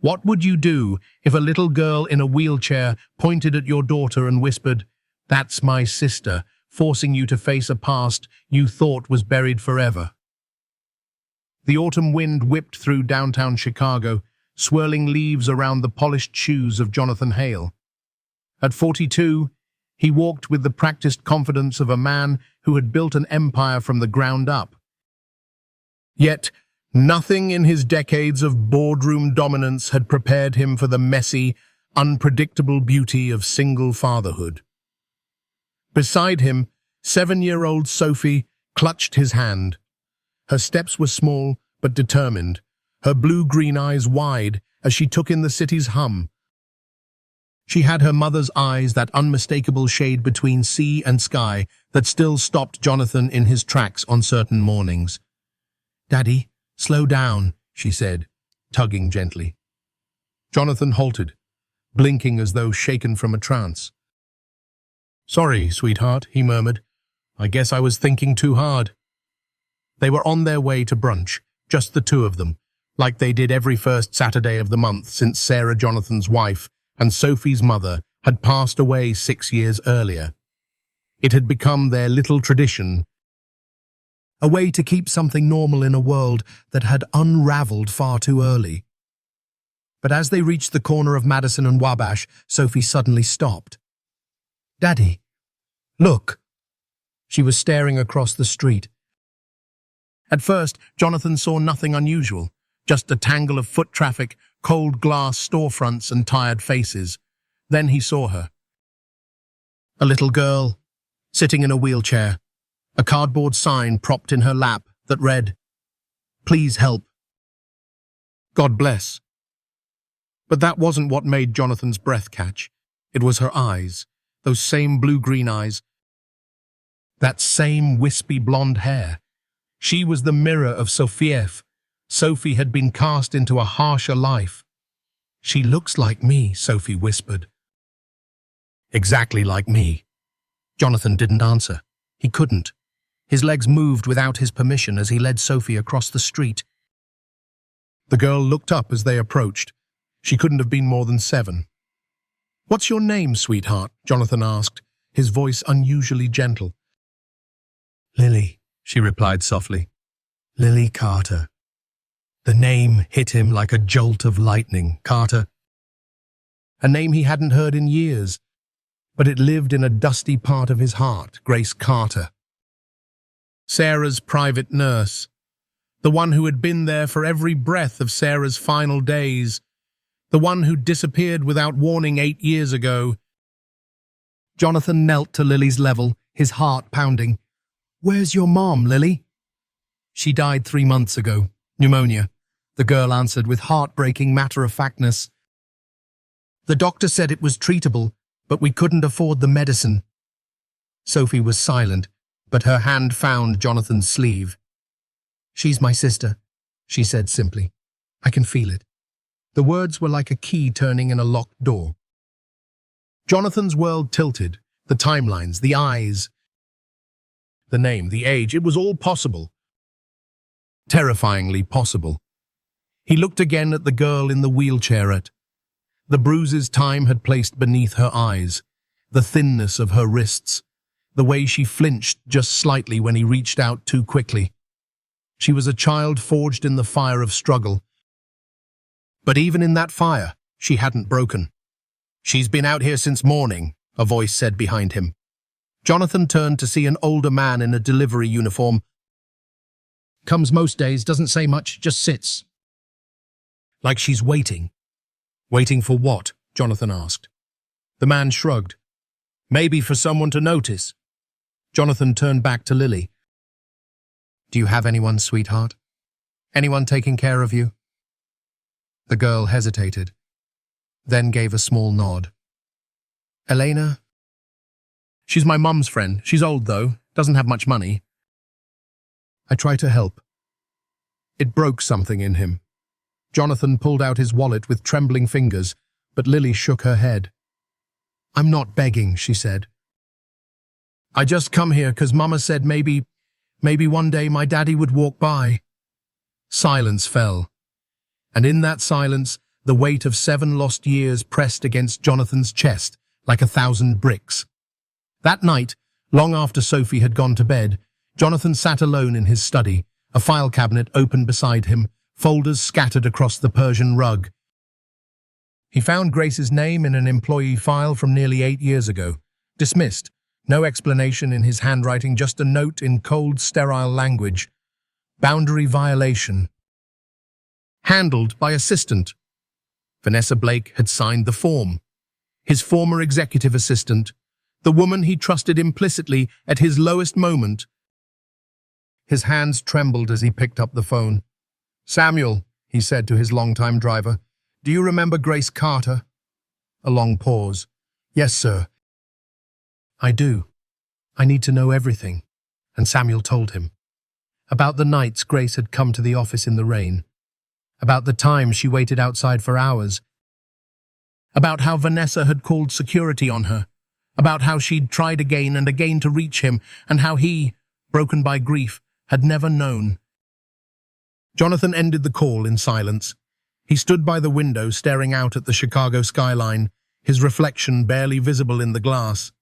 What would you do if a little girl in a wheelchair pointed at your daughter and whispered, "That's my sister," forcing you to face a past you thought was buried forever? The autumn wind whipped through downtown Chicago, swirling leaves around the polished shoes of Jonathan Hale. At 42, he walked with the practiced confidence of a man who had built an empire from the ground up. Yet, nothing in his decades of boardroom dominance had prepared him for the messy, unpredictable beauty of single fatherhood. Beside him, 7-year-old Sophie clutched his hand. Her steps were small but determined, her blue-green eyes wide as she took in the city's hum. She had her mother's eyes, that unmistakable shade between sea and sky that still stopped Jonathan in his tracks on certain mornings. "Daddy, slow down," she said, tugging gently. Jonathan halted, blinking as though shaken from a trance. "Sorry, sweetheart," he murmured. "I guess I was thinking too hard." They were on their way to brunch, just the two of them, like they did every first Saturday of the month since Sarah, Jonathan's wife, and Sophie's mother had passed away 6 years earlier. It had become their little tradition, a way to keep something normal in a world that had unraveled far too early. But as they reached the corner of Madison and Wabash, Sophie suddenly stopped. "Daddy, look." She was staring across the street. At first, Jonathan saw nothing unusual, just a tangle of foot traffic, cold glass storefronts and tired faces. Then he saw her. A little girl, sitting in a wheelchair, a cardboard sign propped in her lap that read, "Please help. God bless." But that wasn't what made Jonathan's breath catch. It was her eyes, those same blue-green eyes, that same wispy blonde hair. She was the mirror of Sophie. Sophie had been cast into a harsher life. "She looks like me," Sophie whispered. "Exactly like me." Jonathan didn't answer. He couldn't. His legs moved without his permission as he led Sophie across the street. The girl looked up as they approached. She couldn't have been more than 7. "What's your name, sweetheart?" Jonathan asked, his voice unusually gentle. "Lily," she replied softly. "Lily Carter." The name hit him like a jolt of lightning. Carter. A name he hadn't heard in years, but it lived in a dusty part of his heart. Grace Carter. Sarah's private nurse. The one who had been there for every breath of Sarah's final days. The one who disappeared without warning 8 years ago. Jonathan knelt to Lily's level, his heart pounding. "Where's your mom, Lily?" "She died 3 months ago. Pneumonia," the girl answered with heartbreaking matter-of-factness. "The doctor said it was treatable, but we couldn't afford the medicine." Sophie was silent, but her hand found Jonathan's sleeve. "She's my sister," she said simply. "I can feel it." The words were like a key turning in a locked door. Jonathan's world tilted. The timelines, the eyes, the name, the age, it was all possible. Terrifyingly possible. He looked again at the girl in the wheelchair. The bruises time had placed beneath her eyes, the thinness of her wrists, the way she flinched just slightly when he reached out too quickly. She was a child forged in the fire of struggle. But even in that fire, she hadn't broken. "She's been out here since morning," a voice said behind him. Jonathan turned to see an older man in a delivery uniform. "Comes most days, doesn't say much, just sits." "Like she's waiting." "Waiting for what?" Jonathan asked. The man shrugged. "Maybe for someone to notice." Jonathan turned back to Lily. "Do you have anyone, sweetheart? Anyone taking care of you?" The girl hesitated, then gave a small nod. "Elena? She's my mum's friend. She's old, though. Doesn't have much money." I try to help. It broke something in him. Jonathan pulled out his wallet with trembling fingers, but Lily shook her head. "I'm not begging," she said. "I just come here because Mama said maybe one day my daddy would walk by." Silence fell. And in that silence, the weight of 7 lost years pressed against Jonathan's chest like 1,000 bricks. That night, long after Sophie had gone to bed, Jonathan sat alone in his study, a file cabinet open beside him, folders scattered across the Persian rug. He found Grace's name in an employee file from nearly 8 years ago. Dismissed. No explanation in his handwriting, just a note in cold, sterile language. Boundary violation. Handled by assistant. Vanessa Blake had signed the form. His former executive assistant, the woman he trusted implicitly at his lowest moment. His hands trembled as he picked up the phone. "Samuel," he said to his longtime driver, "do you remember Grace Carter?" A long pause. "Yes, sir." "I do. I need to know everything." And Samuel told him. About the nights Grace had come to the office in the rain. About the time she waited outside for hours. About how Vanessa had called security on her. About how she'd tried again and again to reach him, and how he, broken by grief, had never known. Jonathan ended the call in silence. He stood by the window staring out at the Chicago skyline, his reflection barely visible in the glass.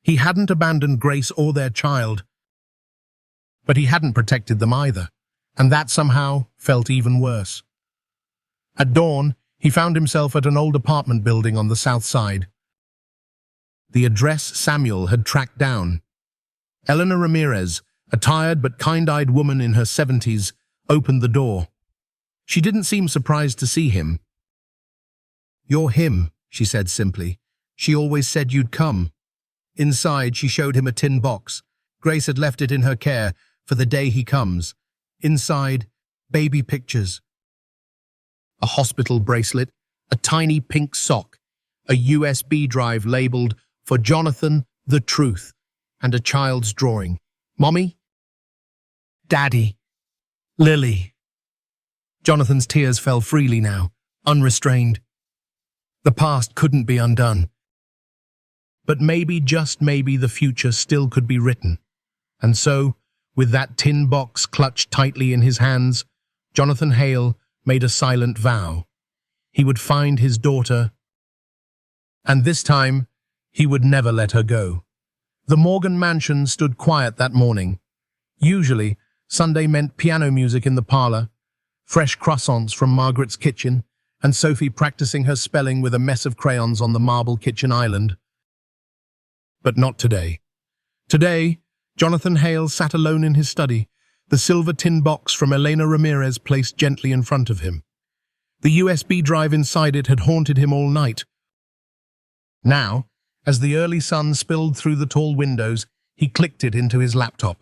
He hadn't abandoned Grace or their child, but he hadn't protected them either, and that somehow felt even worse. At dawn, he found himself at an old apartment building on the south side. The address Samuel had tracked down. Eleanor Ramirez, a tired but kind-eyed woman in her 70s, opened the door. She didn't seem surprised to see him. "You're him," she said simply. "She always said you'd come." Inside, she showed him a tin box. Grace had left it in her care for the day he comes. Inside, baby pictures. A hospital bracelet, a tiny pink sock, a USB drive labeled "For Jonathan, the Truth," and a child's drawing. "Mommy? Daddy? Lily?" Jonathan's tears fell freely now, unrestrained. The past couldn't be undone. But maybe, just maybe, the future still could be written. And so, with that tin box clutched tightly in his hands, Jonathan Hale made a silent vow. He would find his daughter, and this time, he would never let her go. The Morgan mansion stood quiet that morning. Usually, Sunday meant piano music in the parlor, fresh croissants from Margaret's kitchen, and Sophie practicing her spelling with a mess of crayons on the marble kitchen island. But not today. Today, Jonathan Hale sat alone in his study, the silver tin box from Elena Ramirez placed gently in front of him. The USB drive inside it had haunted him all night. Now, as the early sun spilled through the tall windows, he clicked it into his laptop.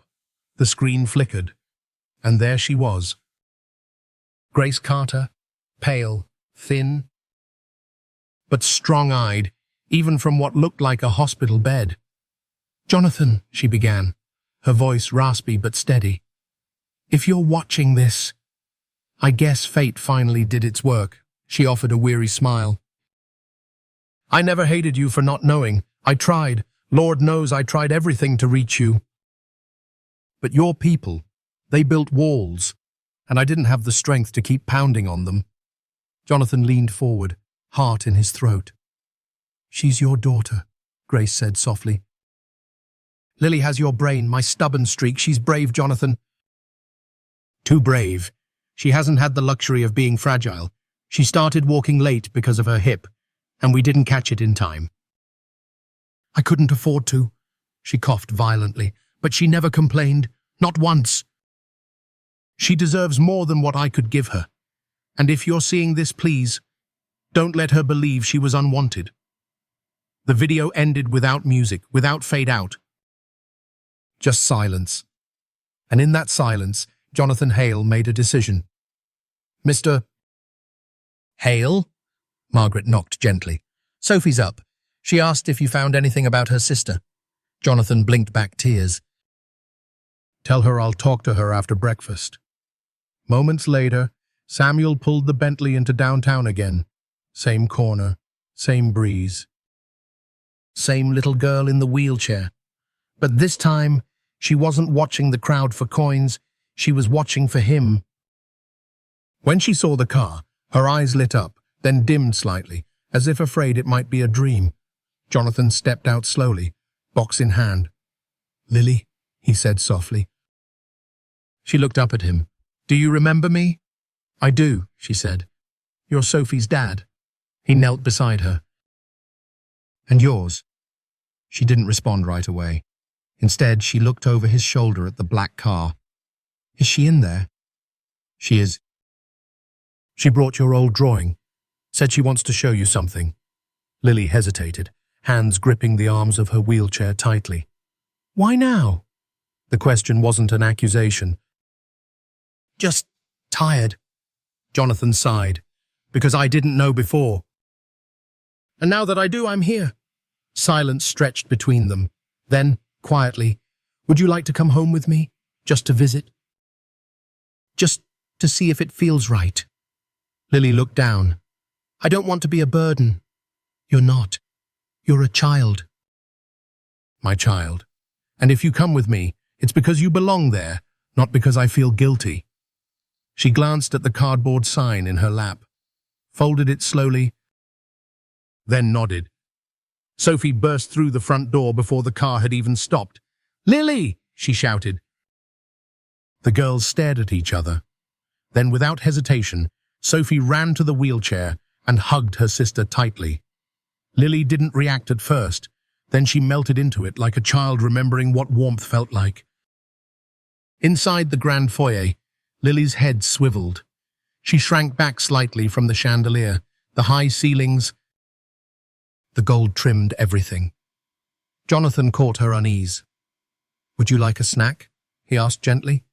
The screen flickered, and there she was. Grace Carter, pale, thin, but strong-eyed, even from what looked like a hospital bed. "Jonathan," she began, her voice raspy but steady. "If you're watching this..." "I guess fate finally did its work," she offered a weary smile. "I never hated you for not knowing. I tried. Lord knows I tried everything to reach you. But your people, they built walls, and I didn't have the strength to keep pounding on them." Jonathan leaned forward, heart in his throat. "She's your daughter," Grace said softly. "Lily has your brain, my stubborn streak. She's brave, Jonathan." "Too brave. She hasn't had the luxury of being fragile. She started walking late because of her hip, and we didn't catch it in time." "I couldn't afford to." She coughed violently, "but she never complained, not once." "She deserves more than what I could give her. And if you're seeing this, please, don't let her believe she was unwanted." The video ended without music, without fade out. Just silence. And in that silence, Jonathan Hale made a decision. "Mr. Hale?" Margaret knocked gently. "Sophie's up. She asked if you found anything about her sister." Jonathan blinked back tears. "Tell her I'll talk to her after breakfast." Moments later, Samuel pulled the Bentley into downtown again. Same corner, same breeze. Same little girl in the wheelchair. But this time, she wasn't watching the crowd for coins, she was watching for him. When she saw the car, her eyes lit up, then dimmed slightly, as if afraid it might be a dream. Jonathan stepped out slowly, box in hand. "Lily," he said softly. She looked up at him. "Do you remember me?" "I do," she said. "You're Sophie's dad." He knelt beside her. "And yours?" She didn't respond right away. Instead, she looked over his shoulder at the black car. "Is she in there?" "She is." "She brought your old drawing. Said she wants to show you something." Lily hesitated, hands gripping the arms of her wheelchair tightly. "Why now?" The question wasn't an accusation. "Just tired." Jonathan sighed. "Because I didn't know before. And now that I do, I'm here." Silence stretched between them. Then, quietly, "Would you like to come home with me? Just to visit? Just to see if it feels right?" Lily looked down. "I don't want to be a burden." "You're not. You're a child." "My child. And if you come with me, it's because you belong there, not because I feel guilty." She glanced at the cardboard sign in her lap, folded it slowly, then nodded. Sophie burst through the front door before the car had even stopped. "Lily!" she shouted. The girls stared at each other. Then, without hesitation, Sophie ran to the wheelchair and hugged her sister tightly. Lily didn't react at first. Then she melted into it like a child remembering what warmth felt like. Inside the grand foyer, Lily's head swiveled. She shrank back slightly from the chandelier, the high ceilings. The gold trimmed everything. Jonathan caught her unease. "Would you like a snack?" he asked gently.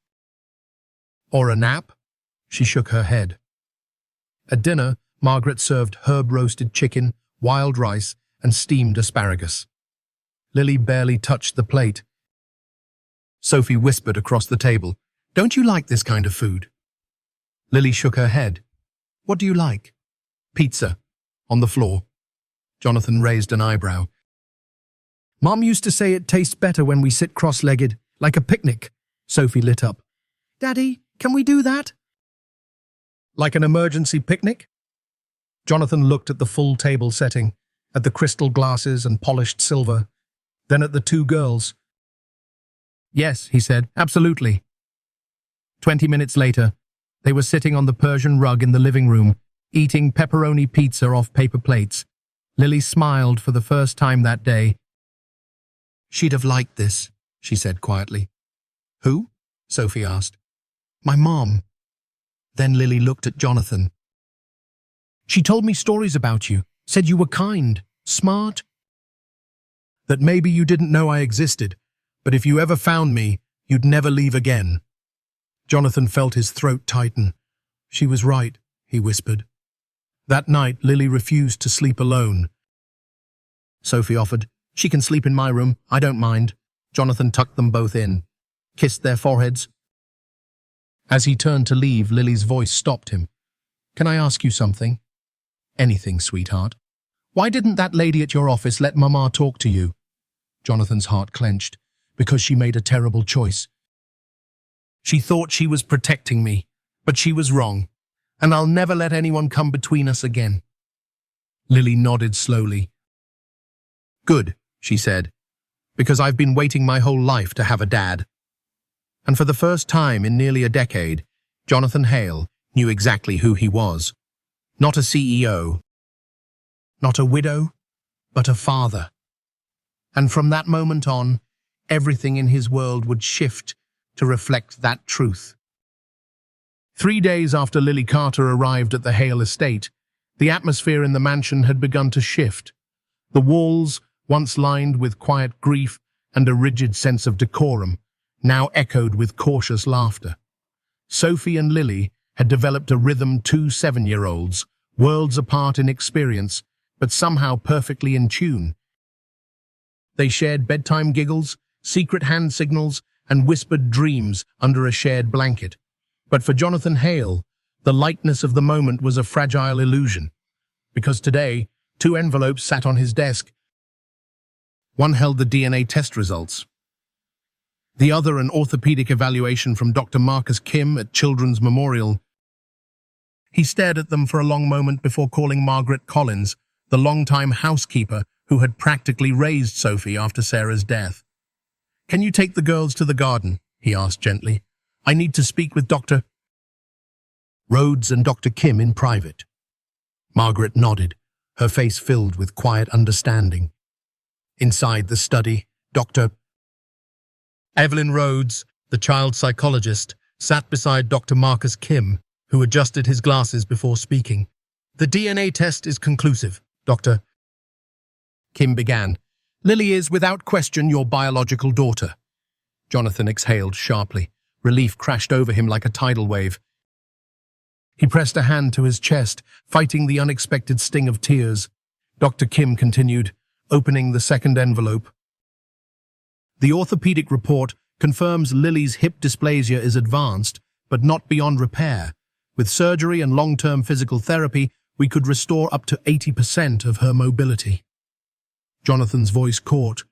"Or a nap?" She shook her head. At dinner, Margaret served herb-roasted chicken, wild rice, and steamed asparagus. Lily barely touched the plate. Sophie whispered across the table, "Don't you like this kind of food?" Lily shook her head. "What do you like?" "Pizza." On the floor. Jonathan raised an eyebrow. "Mom used to say it tastes better when we sit cross-legged, like a picnic." Sophie lit up. "Daddy, can we do that?" "Like an emergency picnic?" Jonathan looked at the full table setting, at the crystal glasses and polished silver, then at the two girls. "Yes," he said, "absolutely." 20 minutes later, they were sitting on the Persian rug in the living room, eating pepperoni pizza off paper plates. Lily smiled for the first time that day. "She'd have liked this," she said quietly. "Who?" Sophie asked. "My mom." Then Lily looked at Jonathan. "She told me stories about you, said you were kind, smart. That maybe you didn't know I existed, but if you ever found me, you'd never leave again." Jonathan felt his throat tighten. "She was right," he whispered. That night, Lily refused to sleep alone. Sophie offered, "She can sleep in my room, I don't mind." Jonathan tucked them both in, kissed their foreheads. As he turned to leave, Lily's voice stopped him. "Can I ask you something?" "Anything, sweetheart." "Why didn't that lady at your office let Mama talk to you?" Jonathan's heart clenched. "Because she made a terrible choice. She thought she was protecting me, but she was wrong, and I'll never let anyone come between us again." Lily nodded slowly. "Good," she said, "because I've been waiting my whole life to have a dad." And for the first time in nearly a decade, Jonathan Hale knew exactly who he was. Not a CEO, not a widow, but a father. And from that moment on, everything in his world would shift to reflect that truth. 3 days after Lily Carter arrived at the Hale estate, the atmosphere in the mansion had begun to shift. The walls, once lined with quiet grief and a rigid sense of decorum, now echoed with cautious laughter. Sophie and Lily had developed a rhythm two 7-year-olds, worlds apart in experience, but somehow perfectly in tune. They shared bedtime giggles, secret hand signals, and whispered dreams under a shared blanket. But for Jonathan Hale, the lightness of the moment was a fragile illusion. Because today, 2 envelopes sat on his desk. One held the DNA test results. The other an orthopedic evaluation from Dr. Marcus Kim at Children's Memorial. He stared at them for a long moment before calling Margaret Collins, the longtime housekeeper who had practically raised Sophie after Sarah's death. "Can you take the girls to the garden?" he asked gently. "I need to speak with Dr. Rhodes and Dr. Kim in private." Margaret nodded, her face filled with quiet understanding. Inside the study, Dr. Evelyn Rhodes, the child psychologist, sat beside Dr. Marcus Kim, who adjusted his glasses before speaking. "The DNA test is conclusive, Dr. Kim began. "Lily is, without question, your biological daughter." Jonathan exhaled sharply. Relief crashed over him like a tidal wave. He pressed a hand to his chest, fighting the unexpected sting of tears. Dr. Kim continued, opening the second envelope. "The orthopedic report confirms Lily's hip dysplasia is advanced, but not beyond repair. With surgery and long-term physical therapy, we could restore up to 80% of her mobility." Jonathan's voice caught.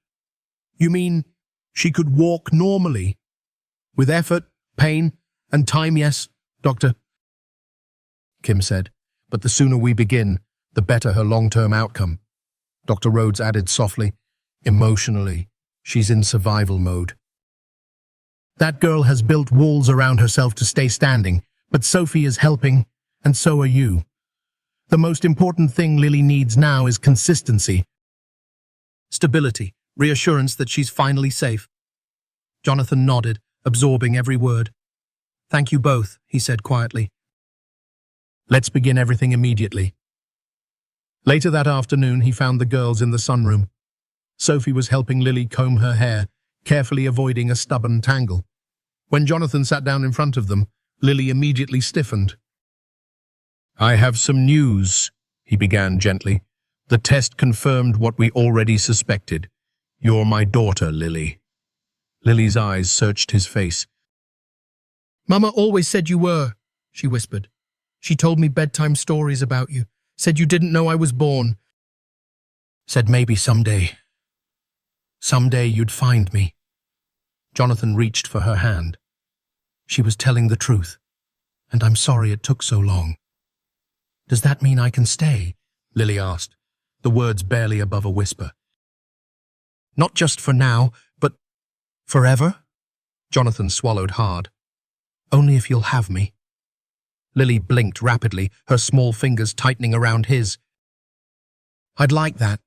"You mean she could walk normally? With effort, pain, and time, yes, Doctor?" Kim said, "But the sooner we begin, the better her long-term outcome." Dr. Rhodes added softly, "Emotionally, she's in survival mode. That girl has built walls around herself to stay standing, but Sophie is helping, and so are you. The most important thing Lily needs now is consistency. Stability, reassurance that she's finally safe." Jonathan nodded, absorbing every word. "Thank you both," he said quietly. "Let's begin everything immediately." Later that afternoon, he found the girls in the sunroom. Sophie was helping Lily comb her hair, carefully avoiding a stubborn tangle. When Jonathan sat down in front of them, Lily immediately stiffened. "I have some news," he began gently. "The test confirmed what we already suspected. You're my daughter, Lily." Lily's eyes searched his face. "Mama always said you were," she whispered. "She told me bedtime stories about you, said you didn't know I was born. Said maybe someday you'd find me." Jonathan reached for her hand. "She was telling the truth, and I'm sorry it took so long." "Does that mean I can stay?" Lily asked, the words barely above a whisper. "Not just for now, but forever?" Jonathan swallowed hard. "Only if you'll have me." Lily blinked rapidly, her small fingers tightening around his. "I'd like that.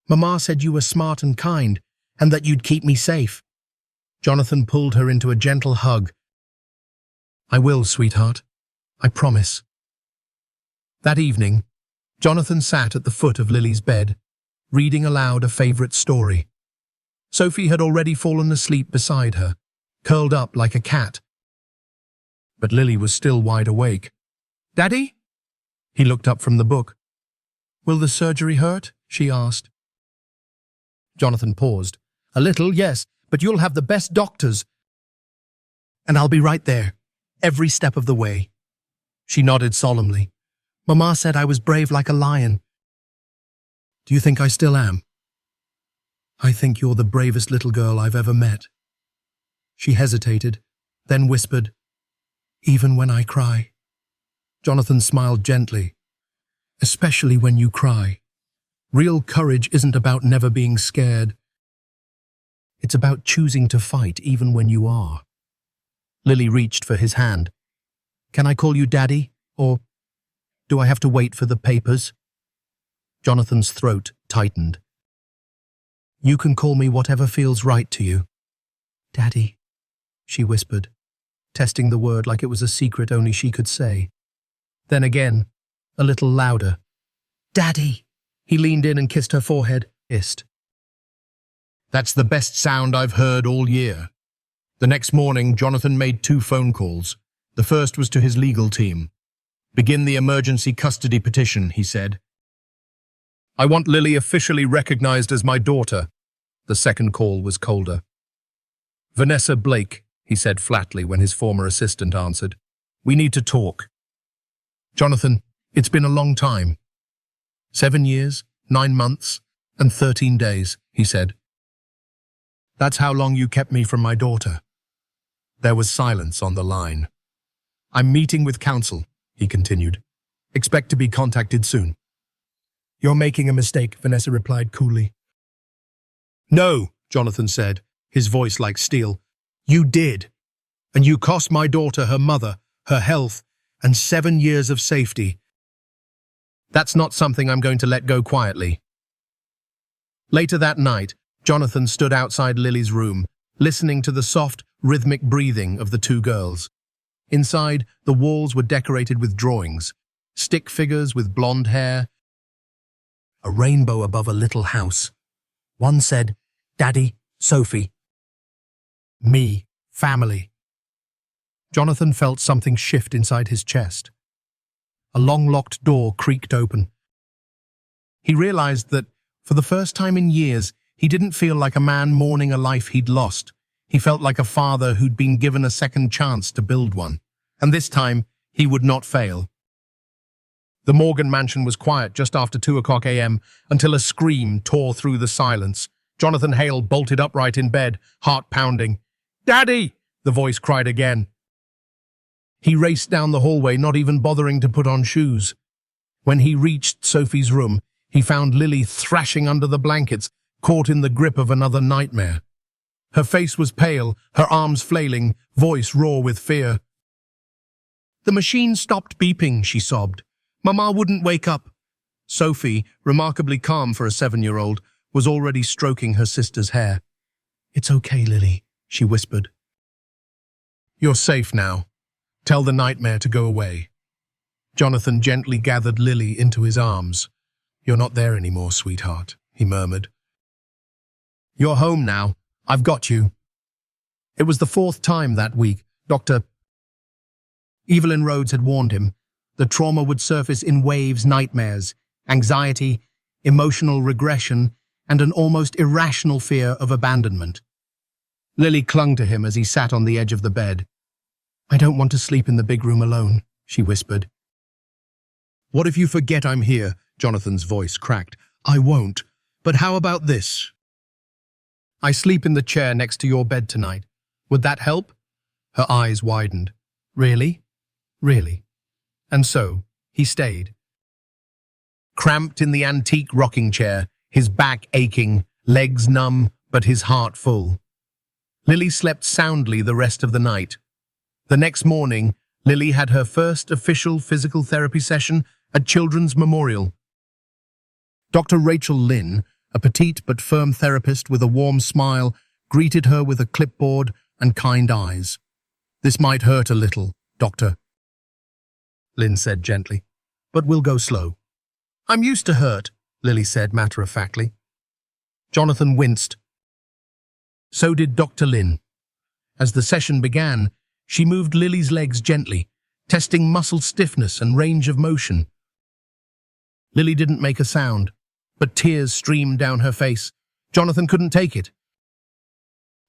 Mama said you were smart and kind, and that you'd keep me safe." Jonathan pulled her into a gentle hug. "I will, sweetheart. I promise." That evening, Jonathan sat at the foot of Lily's bed, reading aloud a favorite story. Sophie had already fallen asleep beside her, curled up like a cat. But Lily was still wide awake. "Daddy?" He looked up from the book. "Will the surgery hurt?" she asked. Jonathan paused. "A little, yes, but you'll have the best doctors. And I'll be right there, every step of the way." She nodded solemnly. "Mama said I was brave like a lion." "Do you think I still am?" "I think you're the bravest little girl I've ever met." She hesitated, then whispered, "Even when I cry." Jonathan smiled gently. "Especially when you cry. Real courage isn't about never being scared. It's about choosing to fight even when you are." Lily reached for his hand. "Can I call you Daddy, or do I have to wait for the papers?" Jonathan's throat tightened. "You can call me whatever feels right to you." "Daddy," she whispered, testing the word like it was a secret only she could say. Then again, a little louder. "Daddy!" He leaned in and kissed her forehead, hissed. "That's the best sound I've heard all year." The next morning, Jonathan made 2 phone calls. The first was to his legal team. "Begin the emergency custody petition," he said. "I want Lily officially recognized as my daughter." The second call was colder. "Vanessa Blake," he said flatly when his former assistant answered. "We need to talk." "Jonathan, it's been a long time." 7 years, 9 months, and 13 days, he said. "That's how long you kept me from my daughter." There was silence on the line. "I'm meeting with counsel," he continued. Expect to be contacted soon. You're making a mistake, Vanessa replied coolly. No, Jonathan said, his voice like steel. You did. And you cost my daughter her mother, her health, and 7 years of safety. That's not something I'm going to let go quietly. Later that night, Jonathan stood outside Lily's room, listening to the soft, rhythmic breathing of the two girls. Inside, the walls were decorated with drawings, stick figures with blonde hair, a rainbow above a little house. One said, Daddy, Sophie. Me, family. Jonathan felt something shift inside his chest. A long-locked door creaked open. He realized that, for the first time in years, he didn't feel like a man mourning a life he'd lost. He felt like a father who'd been given a second chance to build one. And this time, he would not fail. The Morgan mansion was quiet just after 2:00 a.m. until a scream tore through the silence. Jonathan Hale bolted upright in bed, heart pounding. Daddy! The voice cried again. He raced down the hallway, not even bothering to put on shoes. When he reached Sophie's room, he found Lily thrashing under the blankets, caught in the grip of another nightmare. Her face was pale, her arms flailing, voice raw with fear. The machine stopped beeping, she sobbed. Mama wouldn't wake up. Sophie, remarkably calm for a 7-year-old, was already stroking her sister's hair. It's okay, Lily, she whispered. You're safe now. Tell the nightmare to go away. Jonathan gently gathered Lily into his arms. You're not there anymore, sweetheart, he murmured. You're home now. I've got you. It was the 4th time that week. Dr. Evelyn Rhodes had warned him. The trauma would surface in waves, nightmares, anxiety, emotional regression, and an almost irrational fear of abandonment. Lily clung to him as he sat on the edge of the bed. I don't want to sleep in the big room alone, she whispered. What if you forget I'm here? Jonathan's voice cracked. I won't. But how about this? I sleep in the chair next to your bed tonight. Would that help? Her eyes widened. Really? Really? And so, he stayed. Cramped in the antique rocking chair, his back aching, legs numb, but his heart full. Lily slept soundly the rest of the night. The next morning, Lily had her first official physical therapy session at Children's Memorial. Dr. Rachel Lynn, a petite but firm therapist with a warm smile, greeted her with a clipboard and kind eyes. This might hurt a little, Doctor, Lynn said gently, but we'll go slow. I'm used to hurt, Lily said matter-of-factly. Jonathan winced. So did Dr. Lynn. As the session began, she moved Lily's legs gently, testing muscle stiffness and range of motion. Lily didn't make a sound, but tears streamed down her face. Jonathan couldn't take it.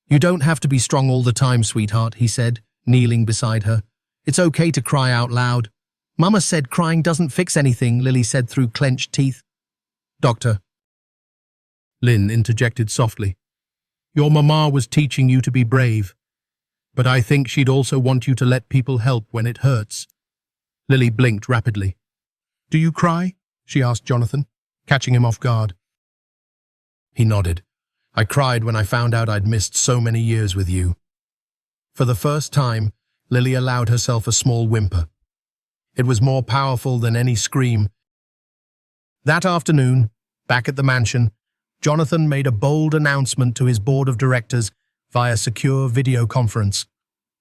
You don't have to be strong all the time, sweetheart, he said, kneeling beside her. It's okay to cry out loud. Mama said crying doesn't fix anything, Lily said through clenched teeth. Doctor, Lynn interjected softly. Your mama was teaching you to be brave, but I think she'd also want you to let people help when it hurts. Lily blinked rapidly. Do you cry? She asked Jonathan, catching him off guard. He nodded. I cried when I found out I'd missed so many years with you. For the first time, Lily allowed herself a small whimper. It was more powerful than any scream. That afternoon, back at the mansion, Jonathan made a bold announcement to his board of directors via secure video conference.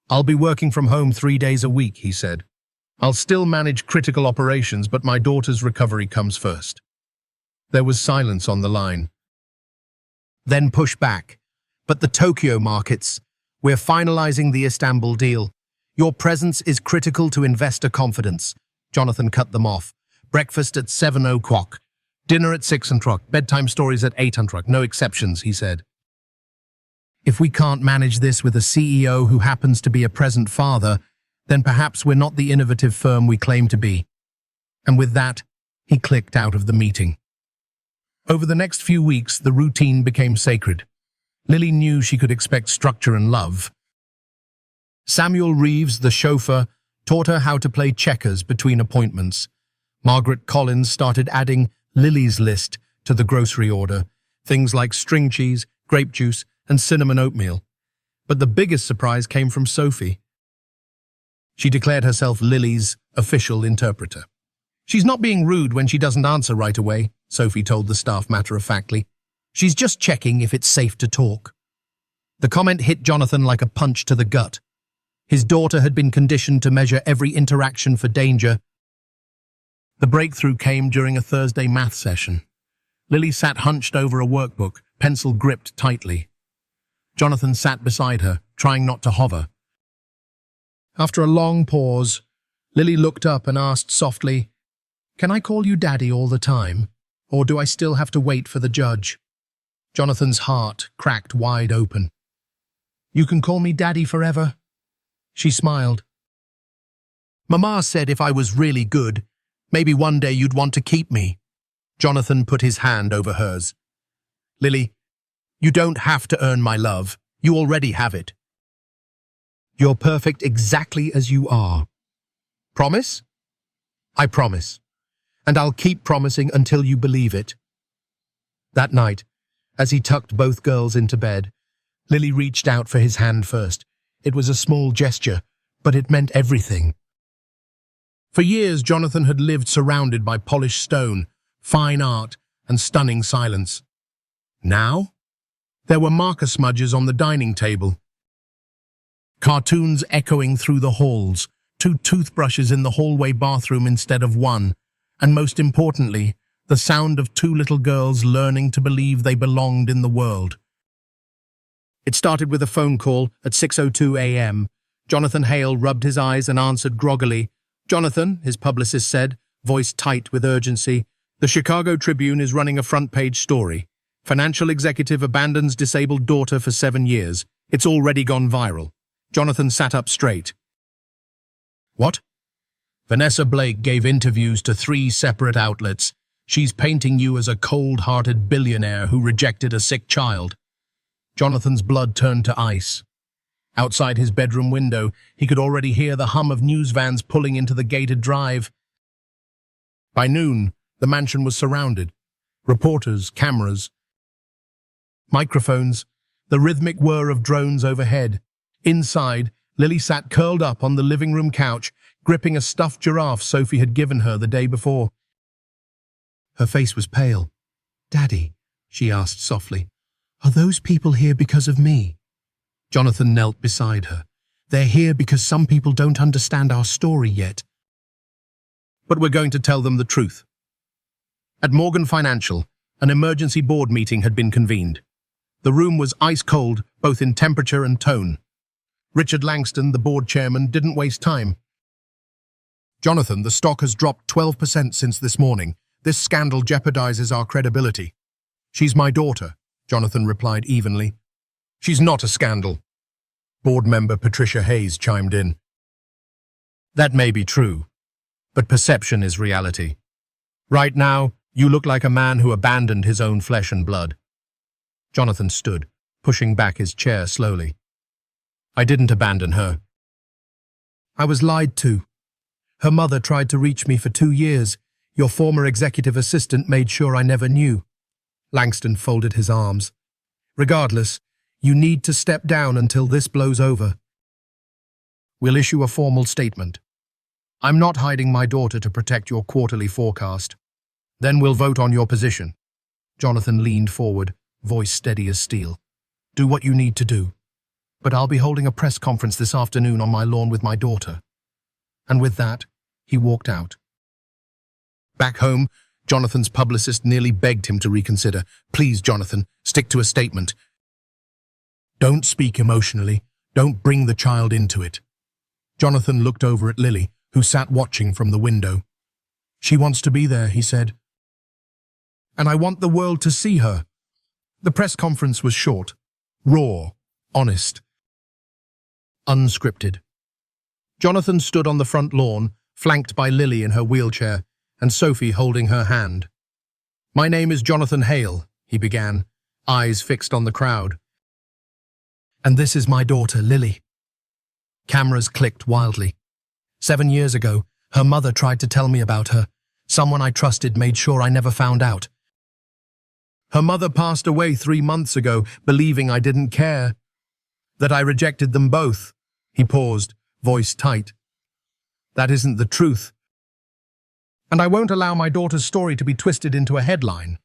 I'll be working from home 3 days a week, he said. I'll still manage critical operations, but my daughter's recovery comes first. There was silence on the line. Then push back. But the Tokyo markets. We're finalizing the Istanbul deal. Your presence is critical to investor confidence. Jonathan cut them off. Breakfast at 7:00. Dinner at 6:00. Bedtime stories at 8:00. No exceptions, he said. If we can't manage this with a CEO who happens to be a present father, then perhaps we're not the innovative firm we claim to be. And with that, he clicked out of the meeting. Over the next few weeks, the routine became sacred. Lily knew she could expect structure and love. Samuel Reeves, the chauffeur, taught her how to play checkers between appointments. Margaret Collins started adding Lily's list to the grocery order, things like string cheese, grape juice, and cinnamon oatmeal. But the biggest surprise came from Sophie. She declared herself Lily's official interpreter. "She's not being rude when she doesn't answer right away," Sophie told the staff matter-of-factly. "She's just checking if it's safe to talk." The comment hit Jonathan like a punch to the gut. His daughter had been conditioned to measure every interaction for danger. The breakthrough came during a Thursday math session. Lily sat hunched over a workbook, pencil gripped tightly. Jonathan sat beside her, trying not to hover. After a long pause, Lily looked up and asked softly, "Can I call you Daddy all the time, or do I still have to wait for the judge?" Jonathan's heart cracked wide open. "You can call me Daddy forever." She smiled. "Mama said if I was really good, maybe one day you'd want to keep me." Jonathan put his hand over hers. "Lily, you don't have to earn my love. You already have it. You're perfect exactly as you are. Promise?" "I promise. And I'll keep promising until you believe it." That night, as he tucked both girls into bed, Lily reached out for his hand first. It was a small gesture, but it meant everything. For years, Jonathan had lived surrounded by polished stone, fine art, and stunning silence. Now, there were marker smudges on the dining table, cartoons echoing through the halls, 2 toothbrushes in the hallway bathroom instead of 1, and most importantly, the sound of 2 little girls learning to believe they belonged in the world. It started with a phone call at 6:02 a.m. Jonathan Hale rubbed his eyes and answered groggily. "Jonathan," his publicist said, voice tight with urgency, "the Chicago Tribune is running a front-page story. Financial executive abandons disabled daughter for 7 years. It's already gone viral." Jonathan sat up straight. "What?" "Vanessa Blake gave interviews to 3 separate outlets. She's painting you as a cold-hearted billionaire who rejected a sick child." Jonathan's blood turned to ice. Outside his bedroom window, he could already hear the hum of news vans pulling into the gated drive. By noon, the mansion was surrounded. Reporters, cameras, microphones, the rhythmic whir of drones overhead. Inside, Lily sat curled up on the living room couch, gripping a stuffed giraffe Sophie had given her the day before. Her face was pale. "Daddy," she asked softly, "are those people here because of me?" Jonathan knelt beside her. "They're here because some people don't understand our story yet. But we're going to tell them the truth." At Morgan Financial, an emergency board meeting had been convened. The room was ice-cold, both in temperature and tone. Richard Langston, the board chairman, didn't waste time. "Jonathan, the stock has dropped 12% since this morning. This scandal jeopardizes our credibility." "She's my daughter," Jonathan replied evenly. "She's not a scandal." Board member Patricia Hayes chimed in. "That may be true, but perception is reality. Right now, you look like a man who abandoned his own flesh and blood." Jonathan stood, pushing back his chair slowly. "I didn't abandon her. I was lied to. Her mother tried to reach me for 2 years. Your former executive assistant made sure I never knew." Langston folded his arms. "Regardless, you need to step down until this blows over. We'll issue a formal statement. I'm not hiding my daughter to protect your quarterly forecast. Then we'll vote on your position." Jonathan leaned forward, voice steady as steel. "Do what you need to do. But I'll be holding a press conference this afternoon on my lawn with my daughter." And with that, he walked out. Back home, Jonathan's publicist nearly begged him to reconsider. "Please, Jonathan, stick to a statement. Don't speak emotionally. Don't bring the child into it." Jonathan looked over at Lily, who sat watching from the window. "She wants to be there," he said. "And I want the world to see her." The press conference was short, raw, honest, unscripted. Jonathan stood on the front lawn, flanked by Lily in her wheelchair, and Sophie holding her hand. "My name is Jonathan Hale," he began, eyes fixed on the crowd. "And this is my daughter, Lily." Cameras clicked wildly. 7 years ago, her mother tried to tell me about her, Someone I trusted made sure I never found out. Her mother passed away 3 months ago, believing I didn't care. That I rejected them both. He paused, voice tight. That isn't the truth. And I won't allow my daughter's story to be twisted into a headline.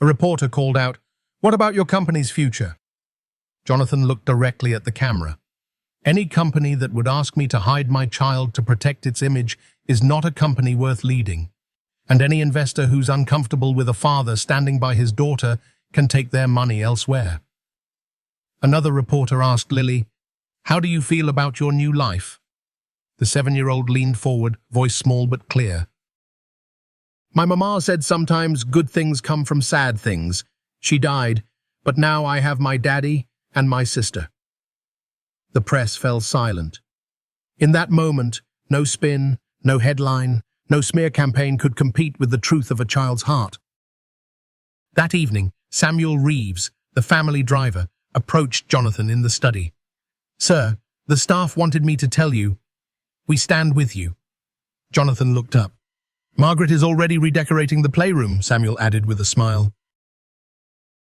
A reporter called out, "What about your company's future?" Jonathan looked directly at the camera. Any company that would ask me to hide my child to protect its image is not a company worth leading. And any investor who's uncomfortable with a father standing by his daughter can take their money elsewhere. Another reporter asked Lily, "How do you feel about your new life?" The 7-year-old leaned forward, voice small but clear. "My mama said sometimes good things come from sad things. She died, but now I have my daddy and my sister." The press fell silent. In that moment, no spin, no headline, no smear campaign could compete with the truth of a child's heart. That evening, Samuel Reeves, the family driver, approached Jonathan in the study. "Sir, the staff wanted me to tell you, we stand with you." Jonathan looked up. "Margaret is already redecorating the playroom," Samuel added with a smile.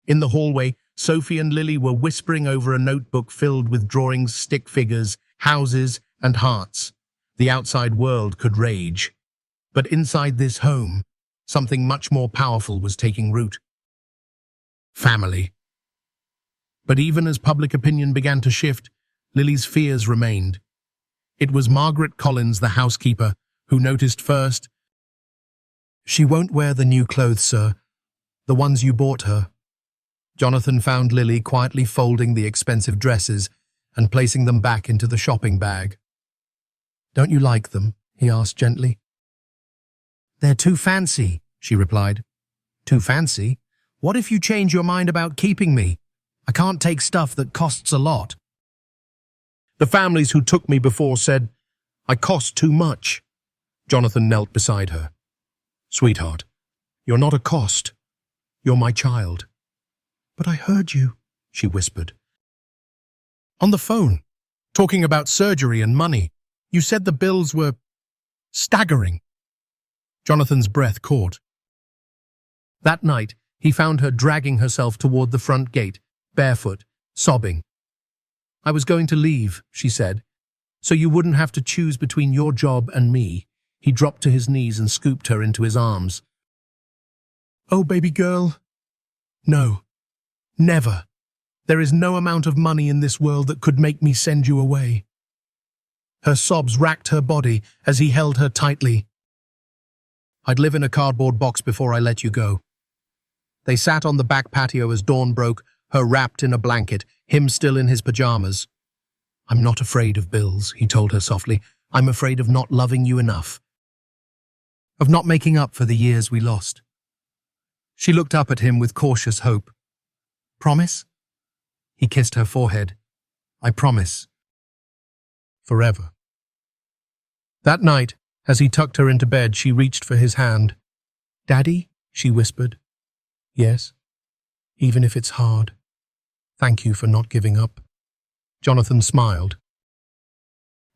In the hallway, Sophie and Lily were whispering over a notebook filled with drawings, stick figures, houses, and hearts. The outside world could rage. But inside this home, something much more powerful was taking root. Family. But even as public opinion began to shift, Lily's fears remained. It was Margaret Collins, the housekeeper, who noticed first. "She won't wear the new clothes, sir. The ones you bought her." Jonathan found Lily quietly folding the expensive dresses and placing them back into the shopping bag. "Don't you like them?" he asked gently. "They're too fancy," she replied. "Too fancy? What if you change your mind about keeping me? I can't take stuff that costs a lot." "The families who took me before said I cost too much." Jonathan knelt beside her. "Sweetheart, you're not a cost. You're my child." "But I heard you," she whispered. "On the phone, talking about surgery and money. You said the bills were staggering." Jonathan's breath caught. That night, he found her dragging herself toward the front gate, barefoot, sobbing. "I was going to leave," she said, "so you wouldn't have to choose between your job and me." He dropped to his knees and scooped her into his arms. "Oh, baby girl. No. Never. There is no amount of money in this world that could make me send you away." Her sobs racked her body as he held her tightly. "I'd live in a cardboard box before I let you go." They sat on the back patio as dawn broke, her wrapped in a blanket, him still in his pajamas. "I'm not afraid of bills," he told her softly. "I'm afraid of not loving you enough. Of not making up for the years we lost." She looked up at him with cautious hope. "Promise?" He kissed her forehead. "I promise. Forever." That night, as he tucked her into bed, she reached for his hand. "Daddy?" she whispered. "Yes, even if it's hard. Thank you for not giving up." Jonathan smiled.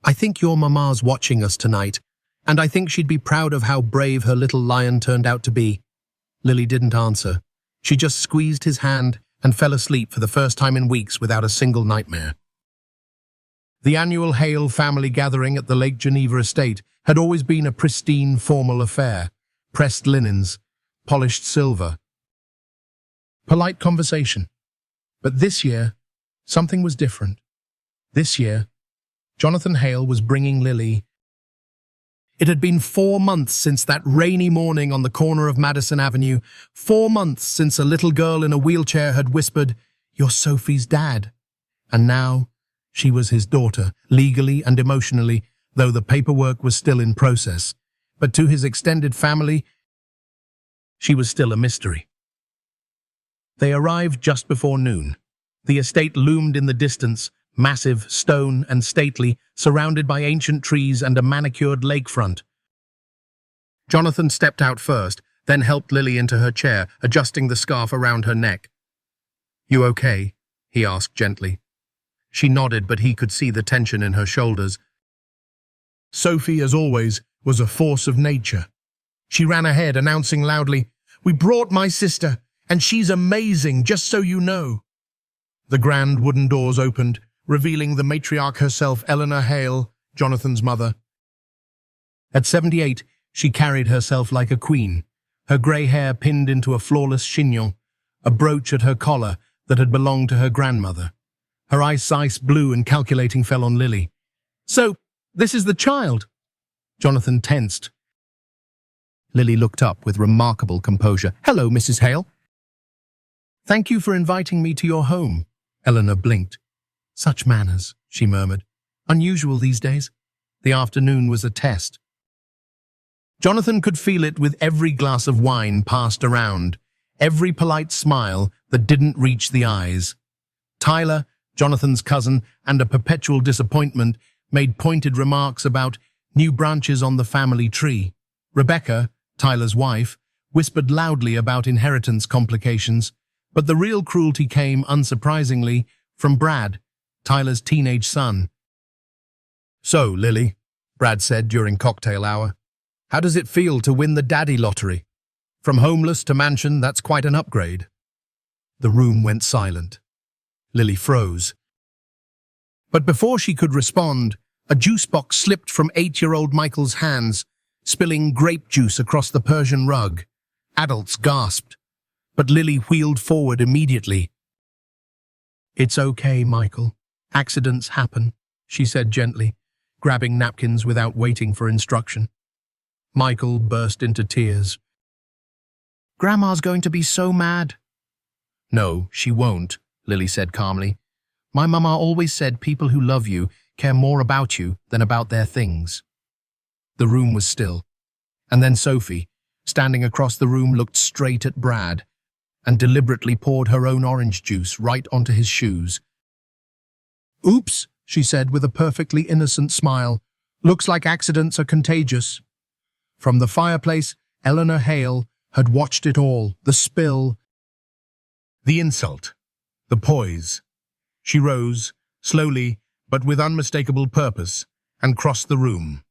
"I think your mama's watching us tonight, and I think she'd be proud of how brave her little lion turned out to be." Lily didn't answer. She just squeezed his hand and fell asleep for the first time in weeks without a single nightmare. The annual Hale family gathering at the Lake Geneva estate had always been a pristine, formal affair. Pressed linens, polished silver, polite conversation. But this year, something was different. This year, Jonathan Hale was bringing Lily. It had been 4 months since that rainy morning on the corner of Madison Avenue, 4 months since a little girl in a wheelchair had whispered, "You're Sophie's dad." And now, she was his daughter, legally and emotionally, though the paperwork was still in process. But to his extended family, she was still a mystery. They arrived just before noon. The estate loomed in the distance, massive, stone and stately, surrounded by ancient trees and a manicured lakefront. Jonathan stepped out first, then helped Lily into her chair, adjusting the scarf around her neck. "You okay?" he asked gently. She nodded, but he could see the tension in her shoulders. Sophie, as always, was a force of nature. She ran ahead, announcing loudly, "We brought my sister, and she's amazing, just so you know." The grand wooden doors opened, revealing the matriarch herself, Eleanor Hale, Jonathan's mother. At 78, she carried herself like a queen, her grey hair pinned into a flawless chignon, a brooch at her collar that had belonged to her grandmother. Her eyes ice blue and calculating fell on Lily. "So, this is the child?" Jonathan tensed. Lily looked up with remarkable composure. "Hello, Mrs. Hale." "Thank you for inviting me to your home." Eleanor blinked. "Such manners," she murmured. "Unusual these days." The afternoon was a test. Jonathan could feel it with every glass of wine passed around, every polite smile that didn't reach the eyes. Tyler, Jonathan's cousin, and a perpetual disappointment, made pointed remarks about new branches on the family tree. Rebecca, Tyler's wife, whispered loudly about inheritance complications, but the real cruelty came, unsurprisingly, from Brad, Tyler's teenage son. "So, Lily," Brad said during cocktail hour, "how does it feel to win the daddy lottery? From homeless to mansion, that's quite an upgrade." The room went silent. Lily froze. But before she could respond, a juice box slipped from 8-year-old Michael's hands, spilling grape juice across the Persian rug. Adults gasped, but Lily wheeled forward immediately. "It's okay, Michael. Accidents happen," she said gently, grabbing napkins without waiting for instruction. Michael burst into tears. "Grandma's going to be so mad." "No, she won't," Lily said calmly. "My mama always said people who love you care more about you than about their things." The room was still, and then Sophie, standing across the room, looked straight at Brad and deliberately poured her own orange juice right onto his shoes. "Oops," she said with a perfectly innocent smile. "Looks like accidents are contagious." From the fireplace, Eleanor Hale had watched it all, the spill, the insult, the poise. She rose, slowly but with unmistakable purpose, and crossed the room.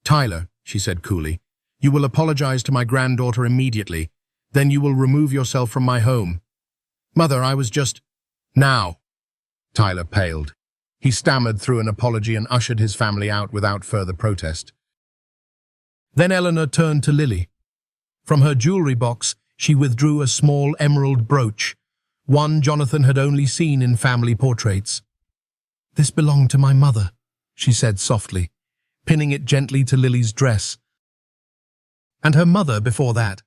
"Tyler," she said coolly, "you will apologize to my granddaughter immediately. Then you will remove yourself from my home." "Mother, I was just—" "Now." Tyler paled. He stammered through an apology and ushered his family out without further protest. Then Eleanor turned to Lily. From her jewelry box, she withdrew a small emerald brooch, one Jonathan had only seen in family portraits. "This belonged to my mother," she said softly, pinning it gently to Lily's dress. "And her mother before that."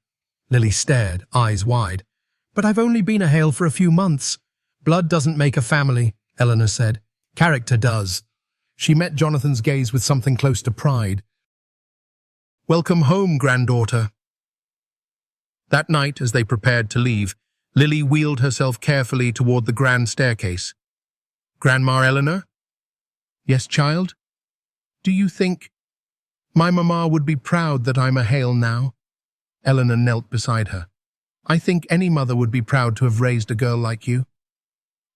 Lily stared, eyes wide. "But I've only been a Hale for a few months." "Blood doesn't make a family," Eleanor said. "Character does." She met Jonathan's gaze with something close to pride. "Welcome home, granddaughter." That night, as they prepared to leave, Lily wheeled herself carefully toward the grand staircase. "Grandma Eleanor?" "Yes, child?" "Do you think my mama would be proud that I'm a Hale now?" Eleanor knelt beside her. "I think any mother would be proud to have raised a girl like you."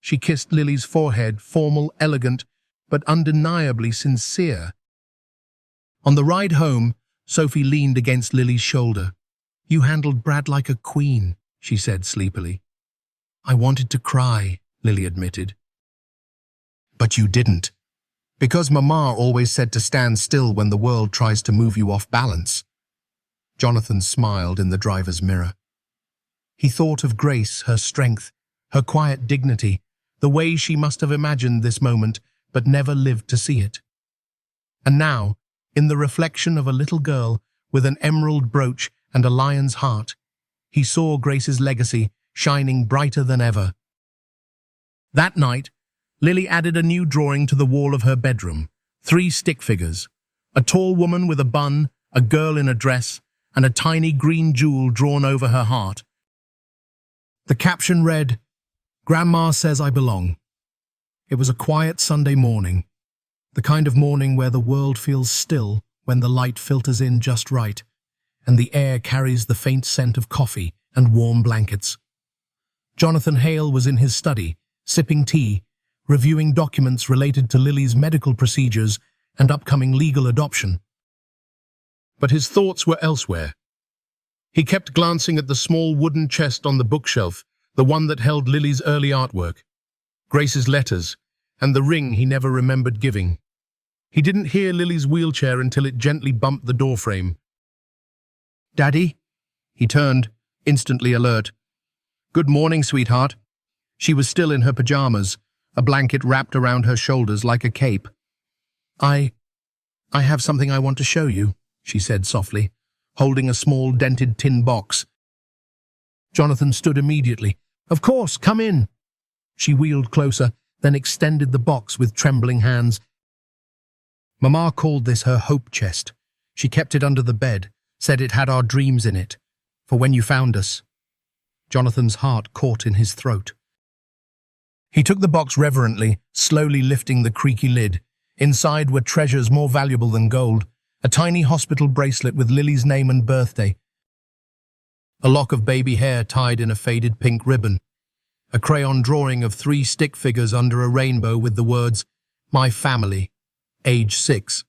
She kissed Lily's forehead, formal, elegant, but undeniably sincere. On the ride home, Sophie leaned against Lily's shoulder. "You handled Brad like a queen," she said sleepily. "I wanted to cry," Lily admitted. "But you didn't. Because Mama always said to stand still when the world tries to move you off balance." Jonathan smiled in the driver's mirror. He thought of Grace, her strength, her quiet dignity, the way she must have imagined this moment but never lived to see it. And now, in the reflection of a little girl with an emerald brooch and a lion's heart, he saw Grace's legacy shining brighter than ever. That night, Lily added a new drawing to the wall of her bedroom, 3 stick figures, a tall woman with a bun, a girl in a dress, and a tiny green jewel drawn over her heart. The caption read, "Grandma says I belong." It was a quiet Sunday morning, the kind of morning where the world feels still when the light filters in just right, and the air carries the faint scent of coffee and warm blankets. Jonathan Hale was in his study, sipping tea, reviewing documents related to Lily's medical procedures and upcoming legal adoption. But his thoughts were elsewhere. He kept glancing at the small wooden chest on the bookshelf, the one that held Lily's early artwork, Grace's letters, and the ring he never remembered giving. He didn't hear Lily's wheelchair until it gently bumped the doorframe. "Daddy?" He turned, instantly alert. "Good morning, sweetheart." She was still in her pajamas, a blanket wrapped around her shoulders like a cape. I have something I want to show you," she said softly, holding a small dented tin box. Jonathan stood immediately. "Of course, come in." She wheeled closer, then extended the box with trembling hands. Mama called this her hope chest. She kept it under the bed, said it had our dreams in it, for when you found us. Jonathan's heart caught in his throat. He took the box reverently, slowly lifting the creaky lid. Inside were treasures more valuable than gold, a tiny hospital bracelet with Lily's name and birthday, a lock of baby hair tied in a faded pink ribbon, a crayon drawing of 3 stick figures under a rainbow with the words, "My family, age 6.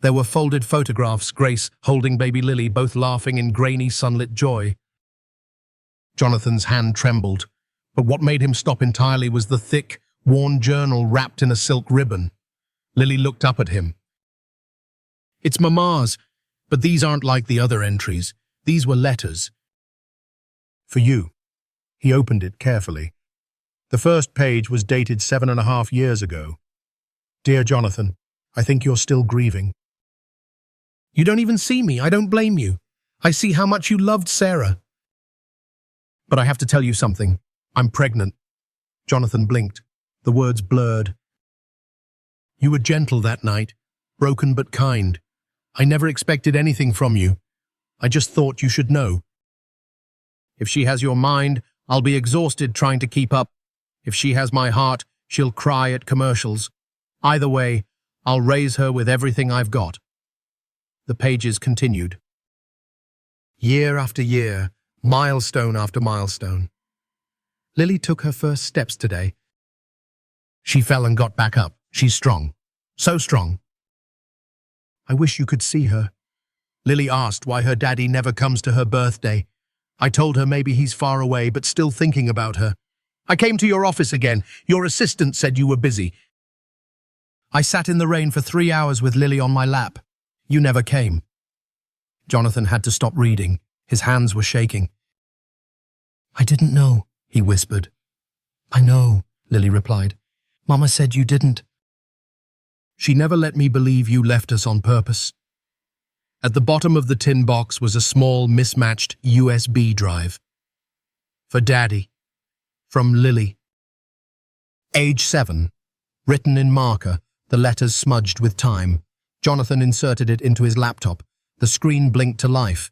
There were folded photographs, Grace holding baby Lily, both laughing in grainy sunlit joy. Jonathan's hand trembled, but what made him stop entirely was the thick, worn journal wrapped in a silk ribbon. Lily looked up at him. "It's Mama's, but these aren't like the other entries. These were letters. For you." He opened it carefully. The first page was dated 7.5 years ago. "Dear Jonathan, I think you're still grieving. You don't even see me. I don't blame you. I see how much you loved Sarah. But I have to tell you something. I'm pregnant." Jonathan blinked. The words blurred. "You were gentle that night, broken but kind. I never expected anything from you. I just thought you should know. If she has your mind, I'll be exhausted trying to keep up. If she has my heart, she'll cry at commercials. Either way, I'll raise her with everything I've got." The pages continued. Year after year, milestone after milestone. Lily took her first steps today. She fell and got back up. She's strong. So strong. I wish you could see her. Lily asked why her daddy never comes to her birthday. I told her maybe he's far away, but still thinking about her. I came to your office again. Your assistant said you were busy. I sat in the rain for 3 hours with Lily on my lap. You never came. Jonathan had to stop reading. His hands were shaking. I didn't know, he whispered. I know, Lily replied. Mama said you didn't. She never let me believe you left us on purpose. At the bottom of the tin box was a small, mismatched USB drive. For Daddy. From Lily. Age 7. Written in marker, the letters smudged with time. Jonathan inserted it into his laptop. The screen blinked to life.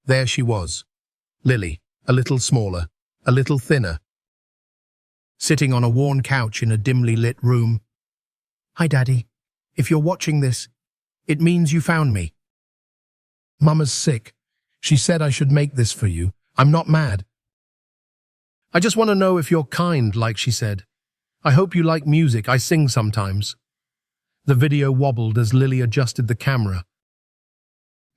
There she was. Lily, a little smaller, a little thinner. Sitting on a worn couch in a dimly lit room. Hi, Daddy. If you're watching this, it means you found me. Mama's sick. She said I should make this for you. I'm not mad. I just want to know if you're kind, like she said. I hope you like music. I sing sometimes. The video wobbled as Lily adjusted the camera.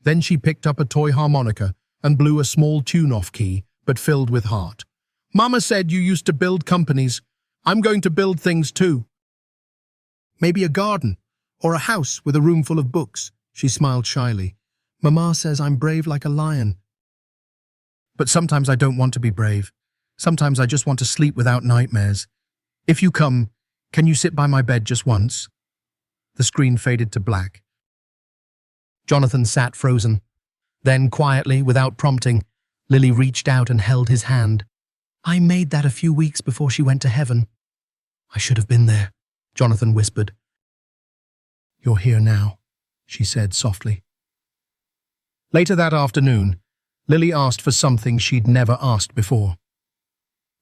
Then she picked up a toy harmonica and blew a small tune-off key, but filled with heart. Mama said you used to build companies. I'm going to build things too. Maybe a garden or a house with a room full of books. She smiled shyly. Mama says I'm brave like a lion. But sometimes I don't want to be brave. Sometimes I just want to sleep without nightmares. If you come, can you sit by my bed just once? The screen faded to black. Jonathan sat frozen. Then, quietly, without prompting, Lily reached out and held his hand. I made that a few weeks before she went to heaven. I should have been there, Jonathan whispered. You're here now, she said softly. Later that afternoon, Lily asked for something she'd never asked before.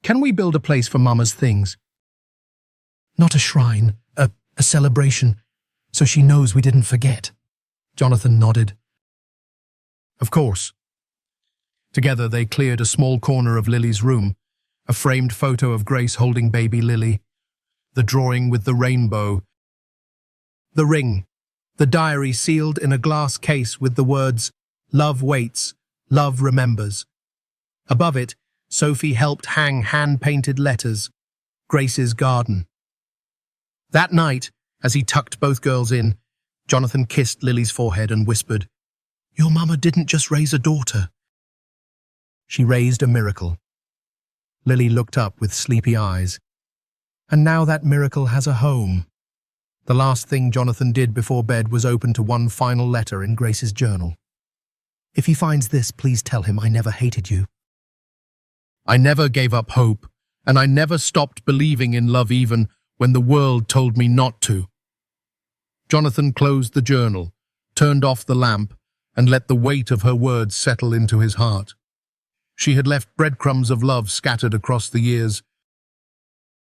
Can we build a place for Mama's things? Not a shrine, a celebration, so she knows we didn't forget. Jonathan nodded. Of course. Together they cleared a small corner of Lily's room, a framed photo of Grace holding baby Lily, the drawing with the rainbow, the ring, the diary sealed in a glass case with the words, "Love waits, love remembers." Above it, Sophie helped hang hand-painted letters, "Grace's garden." That night, as he tucked both girls in, Jonathan kissed Lily's forehead and whispered, "Your mama didn't just raise a daughter. She raised a miracle." Lily looked up with sleepy eyes. And now that miracle has a home. The last thing Jonathan did before bed was open to one final letter in Grace's journal. "If he finds this, please tell him I never hated you. I never gave up hope, and I never stopped believing in love even when the world told me not to." Jonathan closed the journal, turned off the lamp, and let the weight of her words settle into his heart. She had left breadcrumbs of love scattered across the years,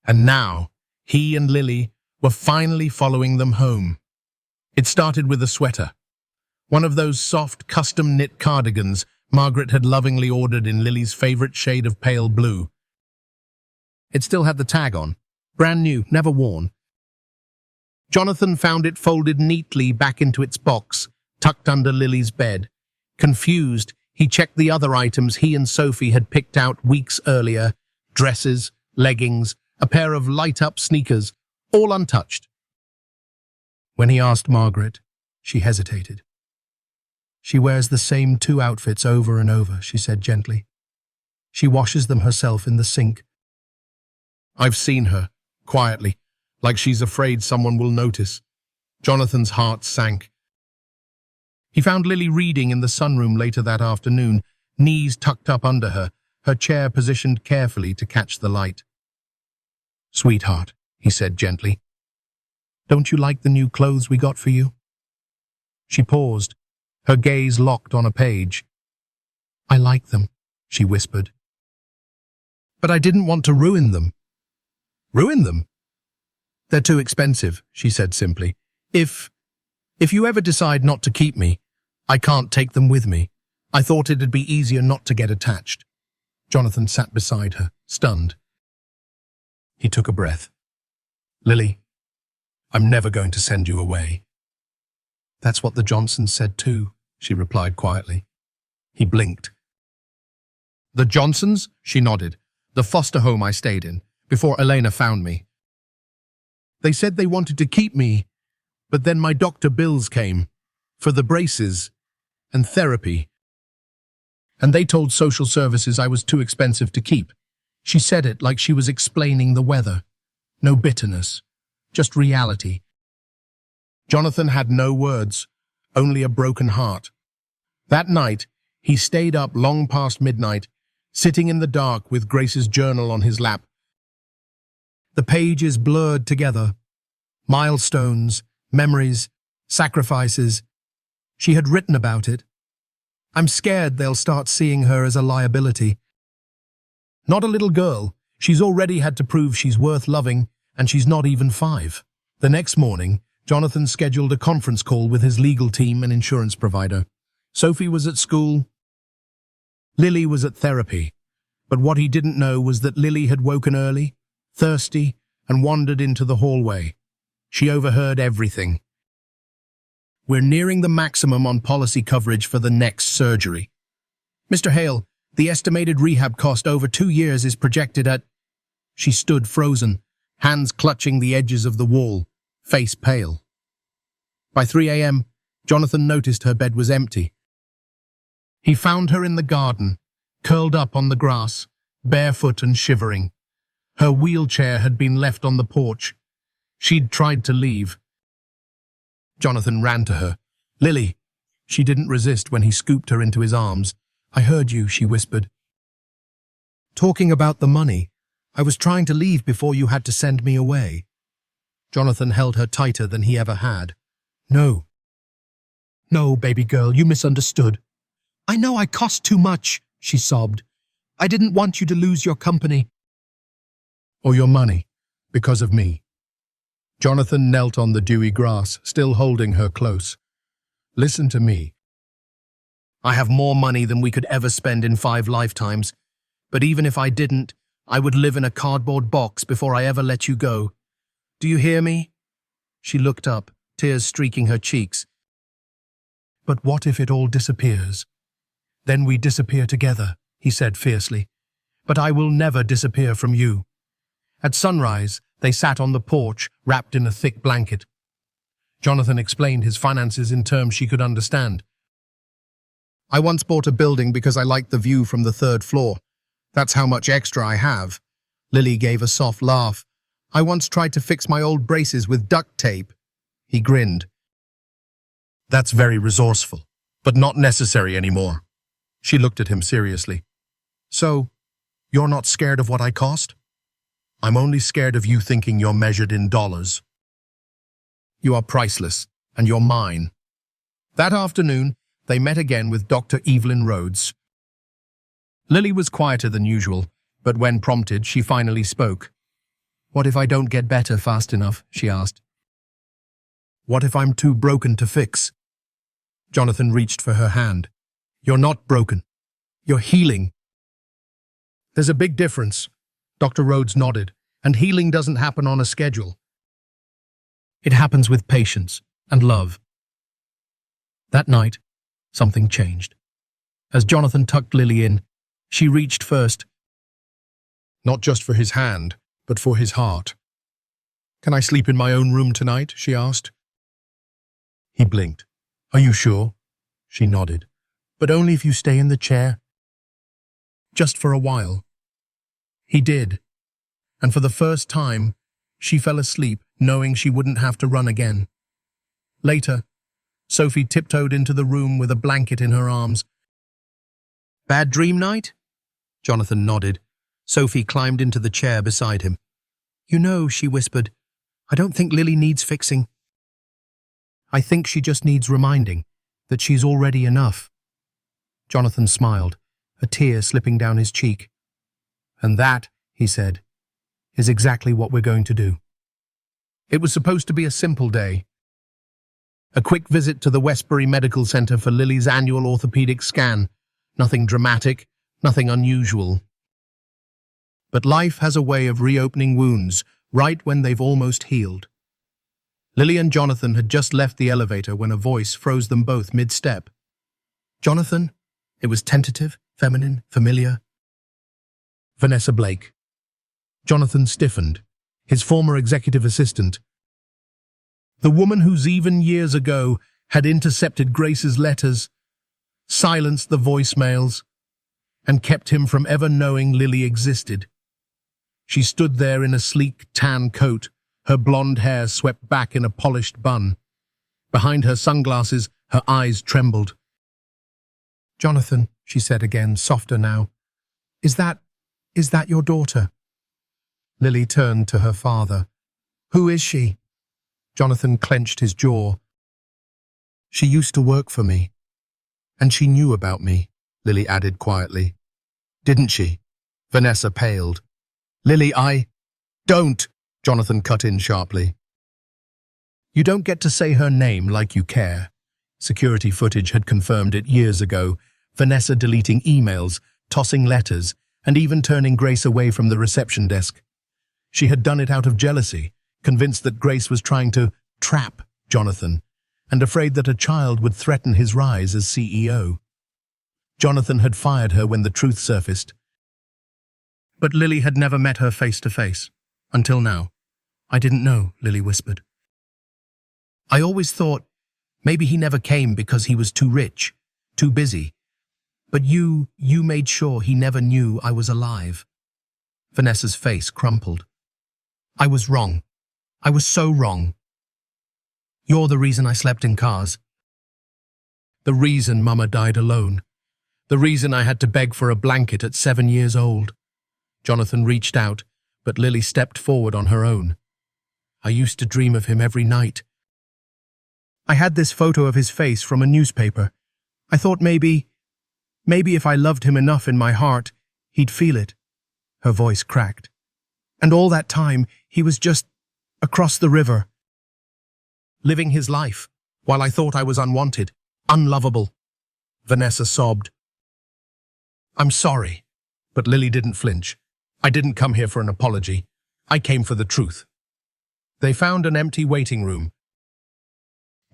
and now he and Lily were finally following them home. It started with a sweater, one of those soft, custom-knit cardigans Margaret had lovingly ordered in Lily's favorite shade of pale blue. It still had the tag on, brand new, never worn. Jonathan found it folded neatly back into its box, tucked under Lily's bed. Confused, he checked the other items he and Sophie had picked out weeks earlier: dresses, leggings, a pair of light-up sneakers, all untouched. When he asked Margaret, she hesitated. "She wears the same 2 outfits over and over," she said gently. "She washes them herself in the sink." "I've seen her, quietly, like she's afraid someone will notice." Jonathan's heart sank. He found Lily reading in the sunroom later that afternoon, knees tucked up under her, her chair positioned carefully to catch the light. "Sweetheart," he said gently, "don't you like the new clothes we got for you?" She paused, her gaze locked on a page. "I like them," she whispered. "But I didn't want to ruin them." "Ruin them?" "They're too expensive," she said simply. If you ever decide not to keep me, I can't take them with me. I thought it'd be easier not to get attached." Jonathan sat beside her, stunned. He took a breath. "Lily, I'm never going to send you away." "That's what the Johnsons said too," she replied quietly. He blinked. "The Johnsons?" She nodded. "The foster home I stayed in, before Elena found me. They said they wanted to keep me, but then my doctor bills came, for the braces and therapy. And they told social services I was too expensive to keep." She said it like she was explaining the weather. No bitterness, just reality. Jonathan had no words, only a broken heart. That night, he stayed up long past midnight, sitting in the dark with Grace's journal on his lap. The pages blurred together. Milestones, memories, sacrifices. She had written about it. "I'm scared they'll start seeing her as a liability. Not a little girl. She's already had to prove she's worth loving, and she's not even 5. The next morning, Jonathan scheduled a conference call with his legal team and insurance provider. Sophie was at school. Lily was at therapy. But what he didn't know was that Lily had woken early, thirsty, and wandered into the hallway. She overheard everything. "We're nearing the maximum on policy coverage for the next surgery. Mr. Hale, the estimated rehab cost over 2 years is projected at..." She stood frozen, hands clutching the edges of the wall, face pale. By 3 a.m., Jonathan noticed her bed was empty. He found her in the garden, curled up on the grass, barefoot and shivering. Her wheelchair had been left on the porch. She'd tried to leave. Jonathan ran to her. "Lily." She didn't resist when he scooped her into his arms. "I heard you," she whispered. "Talking about the money. I was trying to leave before you had to send me away." Jonathan held her tighter than he ever had. "No. No, baby girl, you misunderstood. I know I cost too much," she sobbed. "I didn't want you to lose your company." "Or your money, because of me." Jonathan knelt on the dewy grass, still holding her close. "Listen to me. I have more money than we could ever spend in 5 lifetimes, but even if I didn't, I would live in a cardboard box before I ever let you go. Do you hear me?" She looked up, tears streaking her cheeks. "But what if it all disappears? Then we disappear together," he said fiercely. "But I will never disappear from you." At sunrise, they sat on the porch, wrapped in a thick blanket. Jonathan explained his finances in terms she could understand. "I once bought a building because I liked the view from the third floor. That's how much extra I have." Lily gave a soft laugh. "I once tried to fix my old braces with duct tape." He grinned. "That's very resourceful, but not necessary anymore." She looked at him seriously. "So, you're not scared of what I cost?" "I'm only scared of you thinking you're measured in dollars. You are priceless, and you're mine." That afternoon, they met again with Dr. Evelyn Rhodes. Lily was quieter than usual, but when prompted, she finally spoke. "What if I don't get better fast enough?" she asked. "What if I'm too broken to fix?" Jonathan reached for her hand. "You're not broken. You're healing." "There's a big difference," Dr. Rhodes nodded, "and healing doesn't happen on a schedule. It happens with patience and love." That night, something changed. As Jonathan tucked Lily in, she reached first. Not just for his hand, but for his heart. "Can I sleep in my own room tonight?" she asked. He blinked. "Are you sure?" She nodded. "But only if you stay in the chair." "Just for a while." He did, and for the first time, she fell asleep knowing she wouldn't have to run again. Later, Sophie tiptoed into the room with a blanket in her arms. "Bad dream night?" Jonathan nodded. Sophie climbed into the chair beside him. "You know," she whispered, "I don't think Lily needs fixing. I think she just needs reminding that she's already enough." Jonathan smiled, a tear slipping down his cheek. "And that," he said, "is exactly what we're going to do." It was supposed to be a simple day. A quick visit to the Westbury Medical Center for Lily's annual orthopedic scan. Nothing dramatic, nothing unusual. But life has a way of reopening wounds right when they've almost healed. Lily and Jonathan had just left the elevator when a voice froze them both mid-step. "Jonathan?" It was tentative, feminine, familiar. "Vanessa Blake." Jonathan stiffened. His former executive assistant. The woman who's even years ago had intercepted Grace's letters, silenced the voicemails, and kept him from ever knowing Lily existed. She stood there in a sleek tan coat, her blonde hair swept back in a polished bun. Behind her sunglasses, her eyes trembled. "Jonathan," she said again, softer now, Is that your daughter?" Lily turned to her father. "Who is she?" Jonathan clenched his jaw. "She used to work for me. And she knew about me," Lily added quietly. "Didn't she?" Vanessa paled. "Lily, Don't!" Jonathan cut in sharply. "You don't get to say her name like you care." Security footage had confirmed it years ago. Vanessa deleting emails, tossing letters, and even turning Grace away from the reception desk. She had done it out of jealousy, convinced that Grace was trying to trap Jonathan, and afraid that a child would threaten his rise as CEO. Jonathan had fired her when the truth surfaced. But Lily had never met her face to face, until now. "I didn't know," Lily whispered. "I always thought maybe he never came because he was too rich, too busy. But you made sure he never knew I was alive." Vanessa's face crumpled. "I was wrong. I was so wrong. You're the reason I slept in cars. The reason Mama died alone. The reason I had to beg for a blanket at 7 years old." Jonathan reached out, but Lily stepped forward on her own. "I used to dream of him every night. I had this photo of his face from a newspaper. I thought maybe if I loved him enough in my heart, he'd feel it." Her voice cracked. "And all that time, he was just across the river, living his life, while I thought I was unwanted, unlovable." Vanessa sobbed. "I'm sorry." But Lily didn't flinch. "I didn't come here for an apology. I came for the truth." They found an empty waiting room.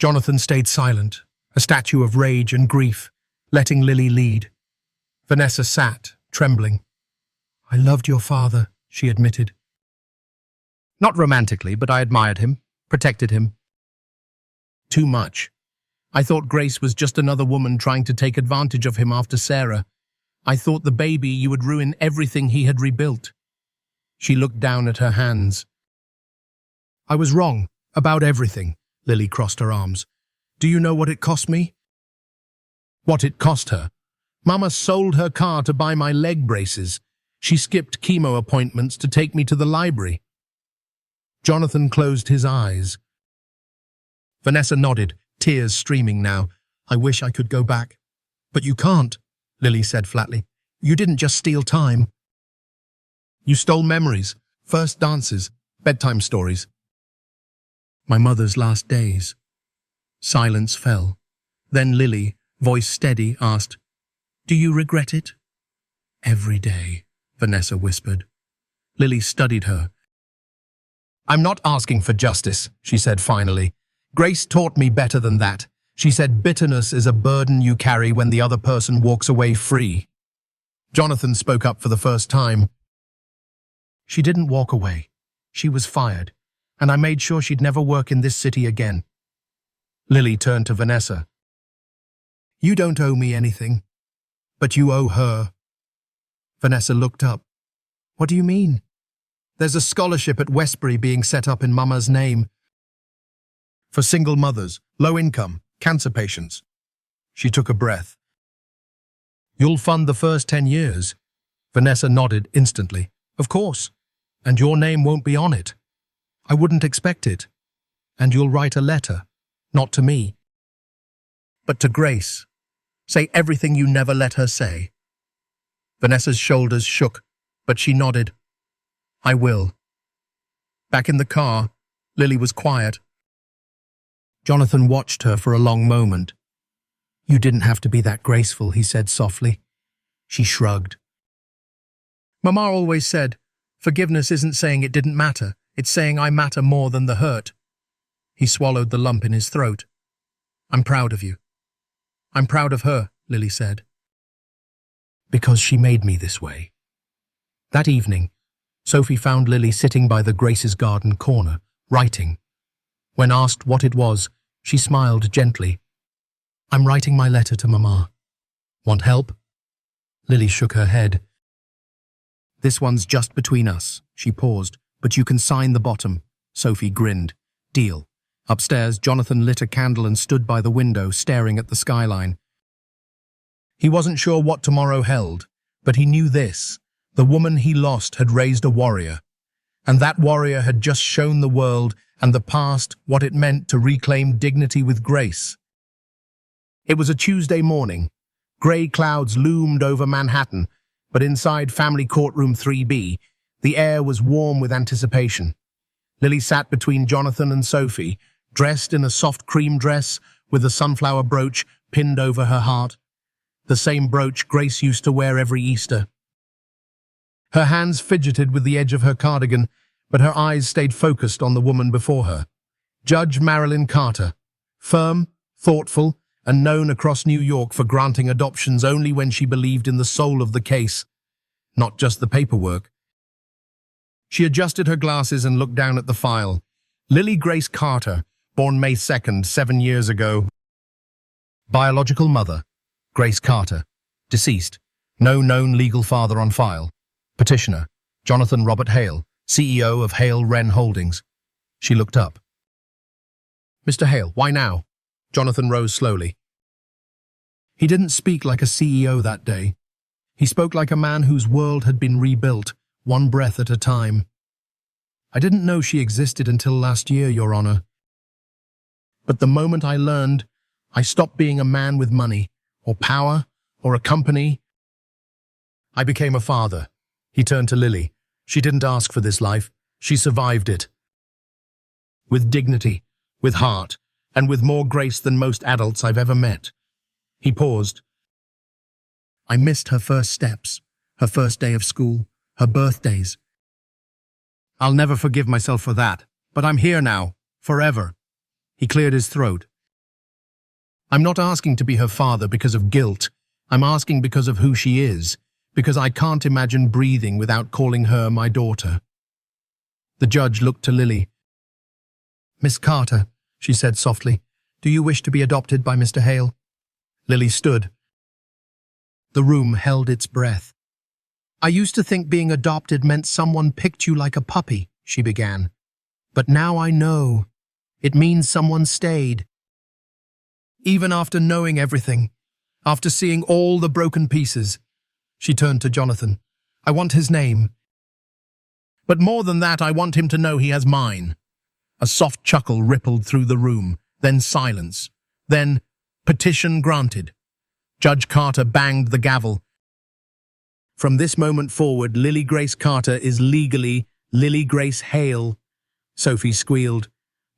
Jonathan stayed silent, a statue of rage and grief, letting Lily lead. Vanessa sat, trembling. "I loved your father," she admitted. "Not romantically, but I admired him, protected him." "Too much. I thought Grace was just another woman trying to take advantage of him after Sarah. I thought the baby you would ruin everything he had rebuilt." She looked down at her hands. "I was wrong, about everything." Lily crossed her arms. "Do you know what it cost me?" "What it cost her? Mama sold her car to buy my leg braces. She skipped chemo appointments to take me to the library." Jonathan closed his eyes. Vanessa nodded, tears streaming now. "I wish I could go back." "But you can't," Lily said flatly. "You didn't just steal time. You stole memories, first dances, bedtime stories. My mother's last days." Silence fell. Then Lily, voice steady, asked, "Do you regret it?" "Every day," Vanessa whispered. Lily studied her. "I'm not asking for justice," she said finally. "Grace taught me better than that. She said bitterness is a burden you carry when the other person walks away free." Jonathan spoke up for the first time. "She didn't walk away. She was fired, and I made sure she'd never work in this city again." Lily turned to Vanessa. "You don't owe me anything, but you owe her." Vanessa looked up. "What do you mean?" "There's a scholarship at Westbury being set up in Mama's name. For single mothers, low income, cancer patients." She took a breath. "You'll fund the first 10 years. Vanessa nodded instantly. "Of course. And your name won't be on it. I wouldn't expect it. And you'll write a letter, not to me, but to Grace. Say everything you never let her say." Vanessa's shoulders shook, but she nodded. "I will." Back in the car, Lily was quiet. Jonathan watched her for a long moment. "You didn't have to be that graceful," he said softly. She shrugged. "Mama always said, forgiveness isn't saying it didn't matter, it's saying I matter more than the hurt." He swallowed the lump in his throat. "I'm proud of you." "I'm proud of her," Lily said. "Because she made me this way." That evening, Sophie found Lily sitting by the Grace's garden corner, writing. When asked what it was, she smiled gently. "I'm writing my letter to Mama." "Want help?" Lily shook her head. "This one's just between us." She paused. "But you can sign the bottom." Sophie grinned. "Deal." Upstairs, Jonathan lit a candle and stood by the window, staring at the skyline. He wasn't sure what tomorrow held, but he knew this. The woman he lost had raised a warrior, and that warrior had just shown the world and the past what it meant to reclaim dignity with grace. It was a Tuesday morning. Grey clouds loomed over Manhattan, but inside Family Courtroom 3B, the air was warm with anticipation. Lily sat between Jonathan and Sophie, dressed in a soft cream dress with a sunflower brooch pinned over her heart, the same brooch Grace used to wear every Easter. Her hands fidgeted with the edge of her cardigan, but her eyes stayed focused on the woman before her. Judge Marilyn Carter, firm, thoughtful, and known across New York for granting adoptions only when she believed in the soul of the case, not just the paperwork. She adjusted her glasses and looked down at the file. Lily Grace Carter, born May 2nd, 7 years ago. Biological mother, Grace Carter. Deceased. No known legal father on file. Petitioner, Jonathan Robert Hale, CEO of Hale Wren Holdings. She looked up. "Mr. Hale, why now?" Jonathan rose slowly. He didn't speak like a CEO that day. He spoke like a man whose world had been rebuilt, one breath at a time. "I didn't know she existed until last year, Your Honor. But the moment I learned, I stopped being a man with money, or power, or a company. I became a father." He turned to Lily. "She didn't ask for this life. She survived it. With dignity, with heart, and with more grace than most adults I've ever met." He paused. "I missed her first steps, her first day of school, her birthdays. I'll never forgive myself for that, but I'm here now, forever." He cleared his throat. I'm not asking to be her father because of guilt. I'm asking because of who she is, because I can't imagine breathing without calling her my daughter." The judge looked to Lily. "Miss Carter," she said softly, "do you wish to be adopted by Mr. Hale?" Lily stood. The room held its breath. "I used to think being adopted meant someone picked you like a puppy," she began. "But now I know. It means someone stayed. Even after knowing everything, after seeing all the broken pieces." She turned to Jonathan. "I want his name. But more than that, I want him to know he has mine." A soft chuckle rippled through the room, then silence, then petition granted. Judge Carter banged the gavel. "From this moment forward, Lily Grace Carter is legally Lily Grace Hale," Sophie squealed.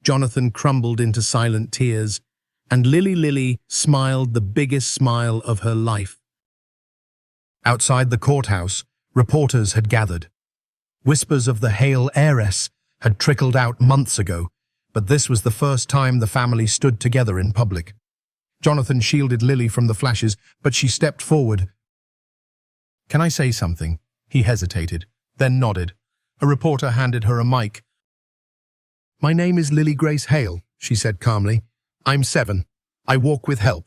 Jonathan crumbled into silent tears, and Lily smiled the biggest smile of her life. Outside the courthouse, reporters had gathered. Whispers of the Hale heiress had trickled out months ago, but this was the first time the family stood together in public. Jonathan shielded Lily from the flashes, but she stepped forward. "Can I say something?" He hesitated, then nodded. A reporter handed her a mic. "My name is Lily Grace Hale," she said calmly. "I'm 7. I walk with help.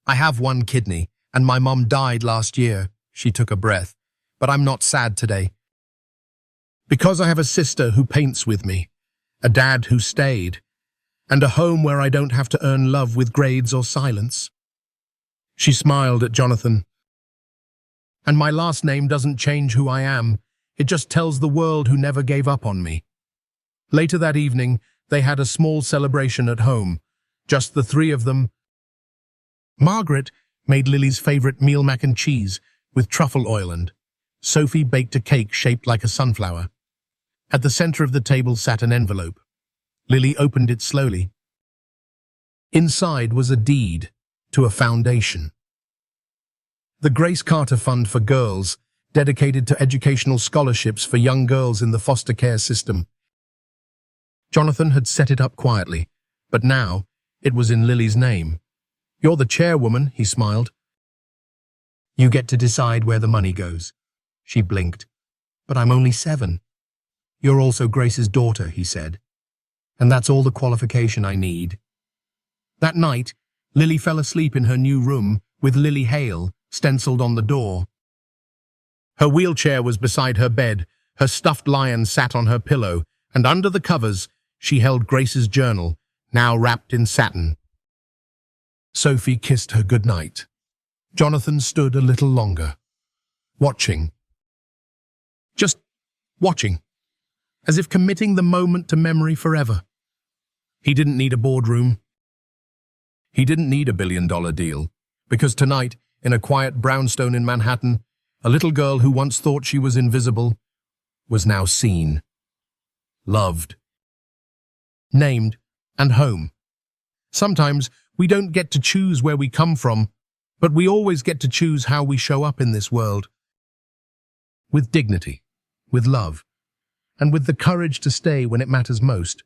I have 1 kidney, and my mom died last year." She took a breath. "But I'm not sad today. Because I have a sister who paints with me, a dad who stayed, and a home where I don't have to earn love with grades or silence." She smiled at Jonathan. "And my last name doesn't change who I am. It just tells the world who never gave up on me." Later that evening, they had a small celebration at home, just the 3 of them. Margaret made Lily's favorite meal mac and cheese with truffle oil, and Sophie baked a cake shaped like a sunflower. At the center of the table sat an envelope. Lily opened it slowly. Inside was a deed to a foundation. The Grace Carter Fund for Girls, dedicated to educational scholarships for young girls in the foster care system. Jonathan had set it up quietly, but now it was in Lily's name. "You're the chairwoman," he smiled. "You get to decide where the money goes." She blinked. "But I'm only 7. "You're also Grace's daughter," he said. "And that's all the qualification I need." That night, Lily fell asleep in her new room with Lily Hale stenciled on the door. Her wheelchair was beside her bed, her stuffed lion sat on her pillow, and under the covers she held Grace's journal, now wrapped in satin. Sophie kissed her goodnight. Jonathan stood a little longer, watching. Just watching, as if committing the moment to memory forever. He didn't need a boardroom. He didn't need a billion-dollar deal, because tonight, in a quiet brownstone in Manhattan, a little girl who once thought she was invisible was now seen, loved, named, and home. Sometimes we don't get to choose where we come from, but we always get to choose how we show up in this world. With dignity, with love, and with the courage to stay when it matters most.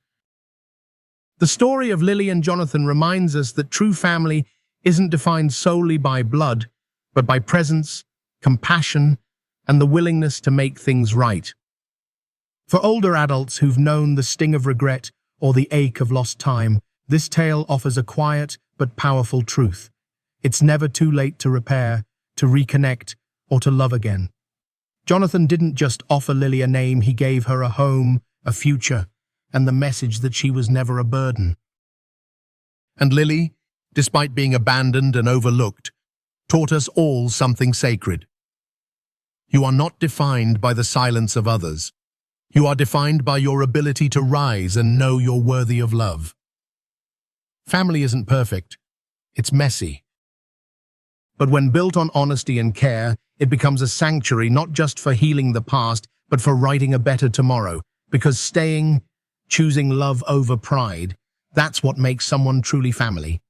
The story of Lily and Jonathan reminds us that true family isn't defined solely by blood, but by presence, compassion, and the willingness to make things right. For older adults who've known the sting of regret or the ache of lost time, this tale offers a quiet but powerful truth. It's never too late to repair, to reconnect, or to love again. Jonathan didn't just offer Lily a name, he gave her a home, a future, and the message that she was never a burden. And Lily, despite being abandoned and overlooked, taught us all something sacred. You are not defined by the silence of others. You are defined by your ability to rise and know you're worthy of love. Family isn't perfect. It's messy. But when built on honesty and care, it becomes a sanctuary not just for healing the past, but for writing a better tomorrow. Because choosing love over pride, that's what makes someone truly family.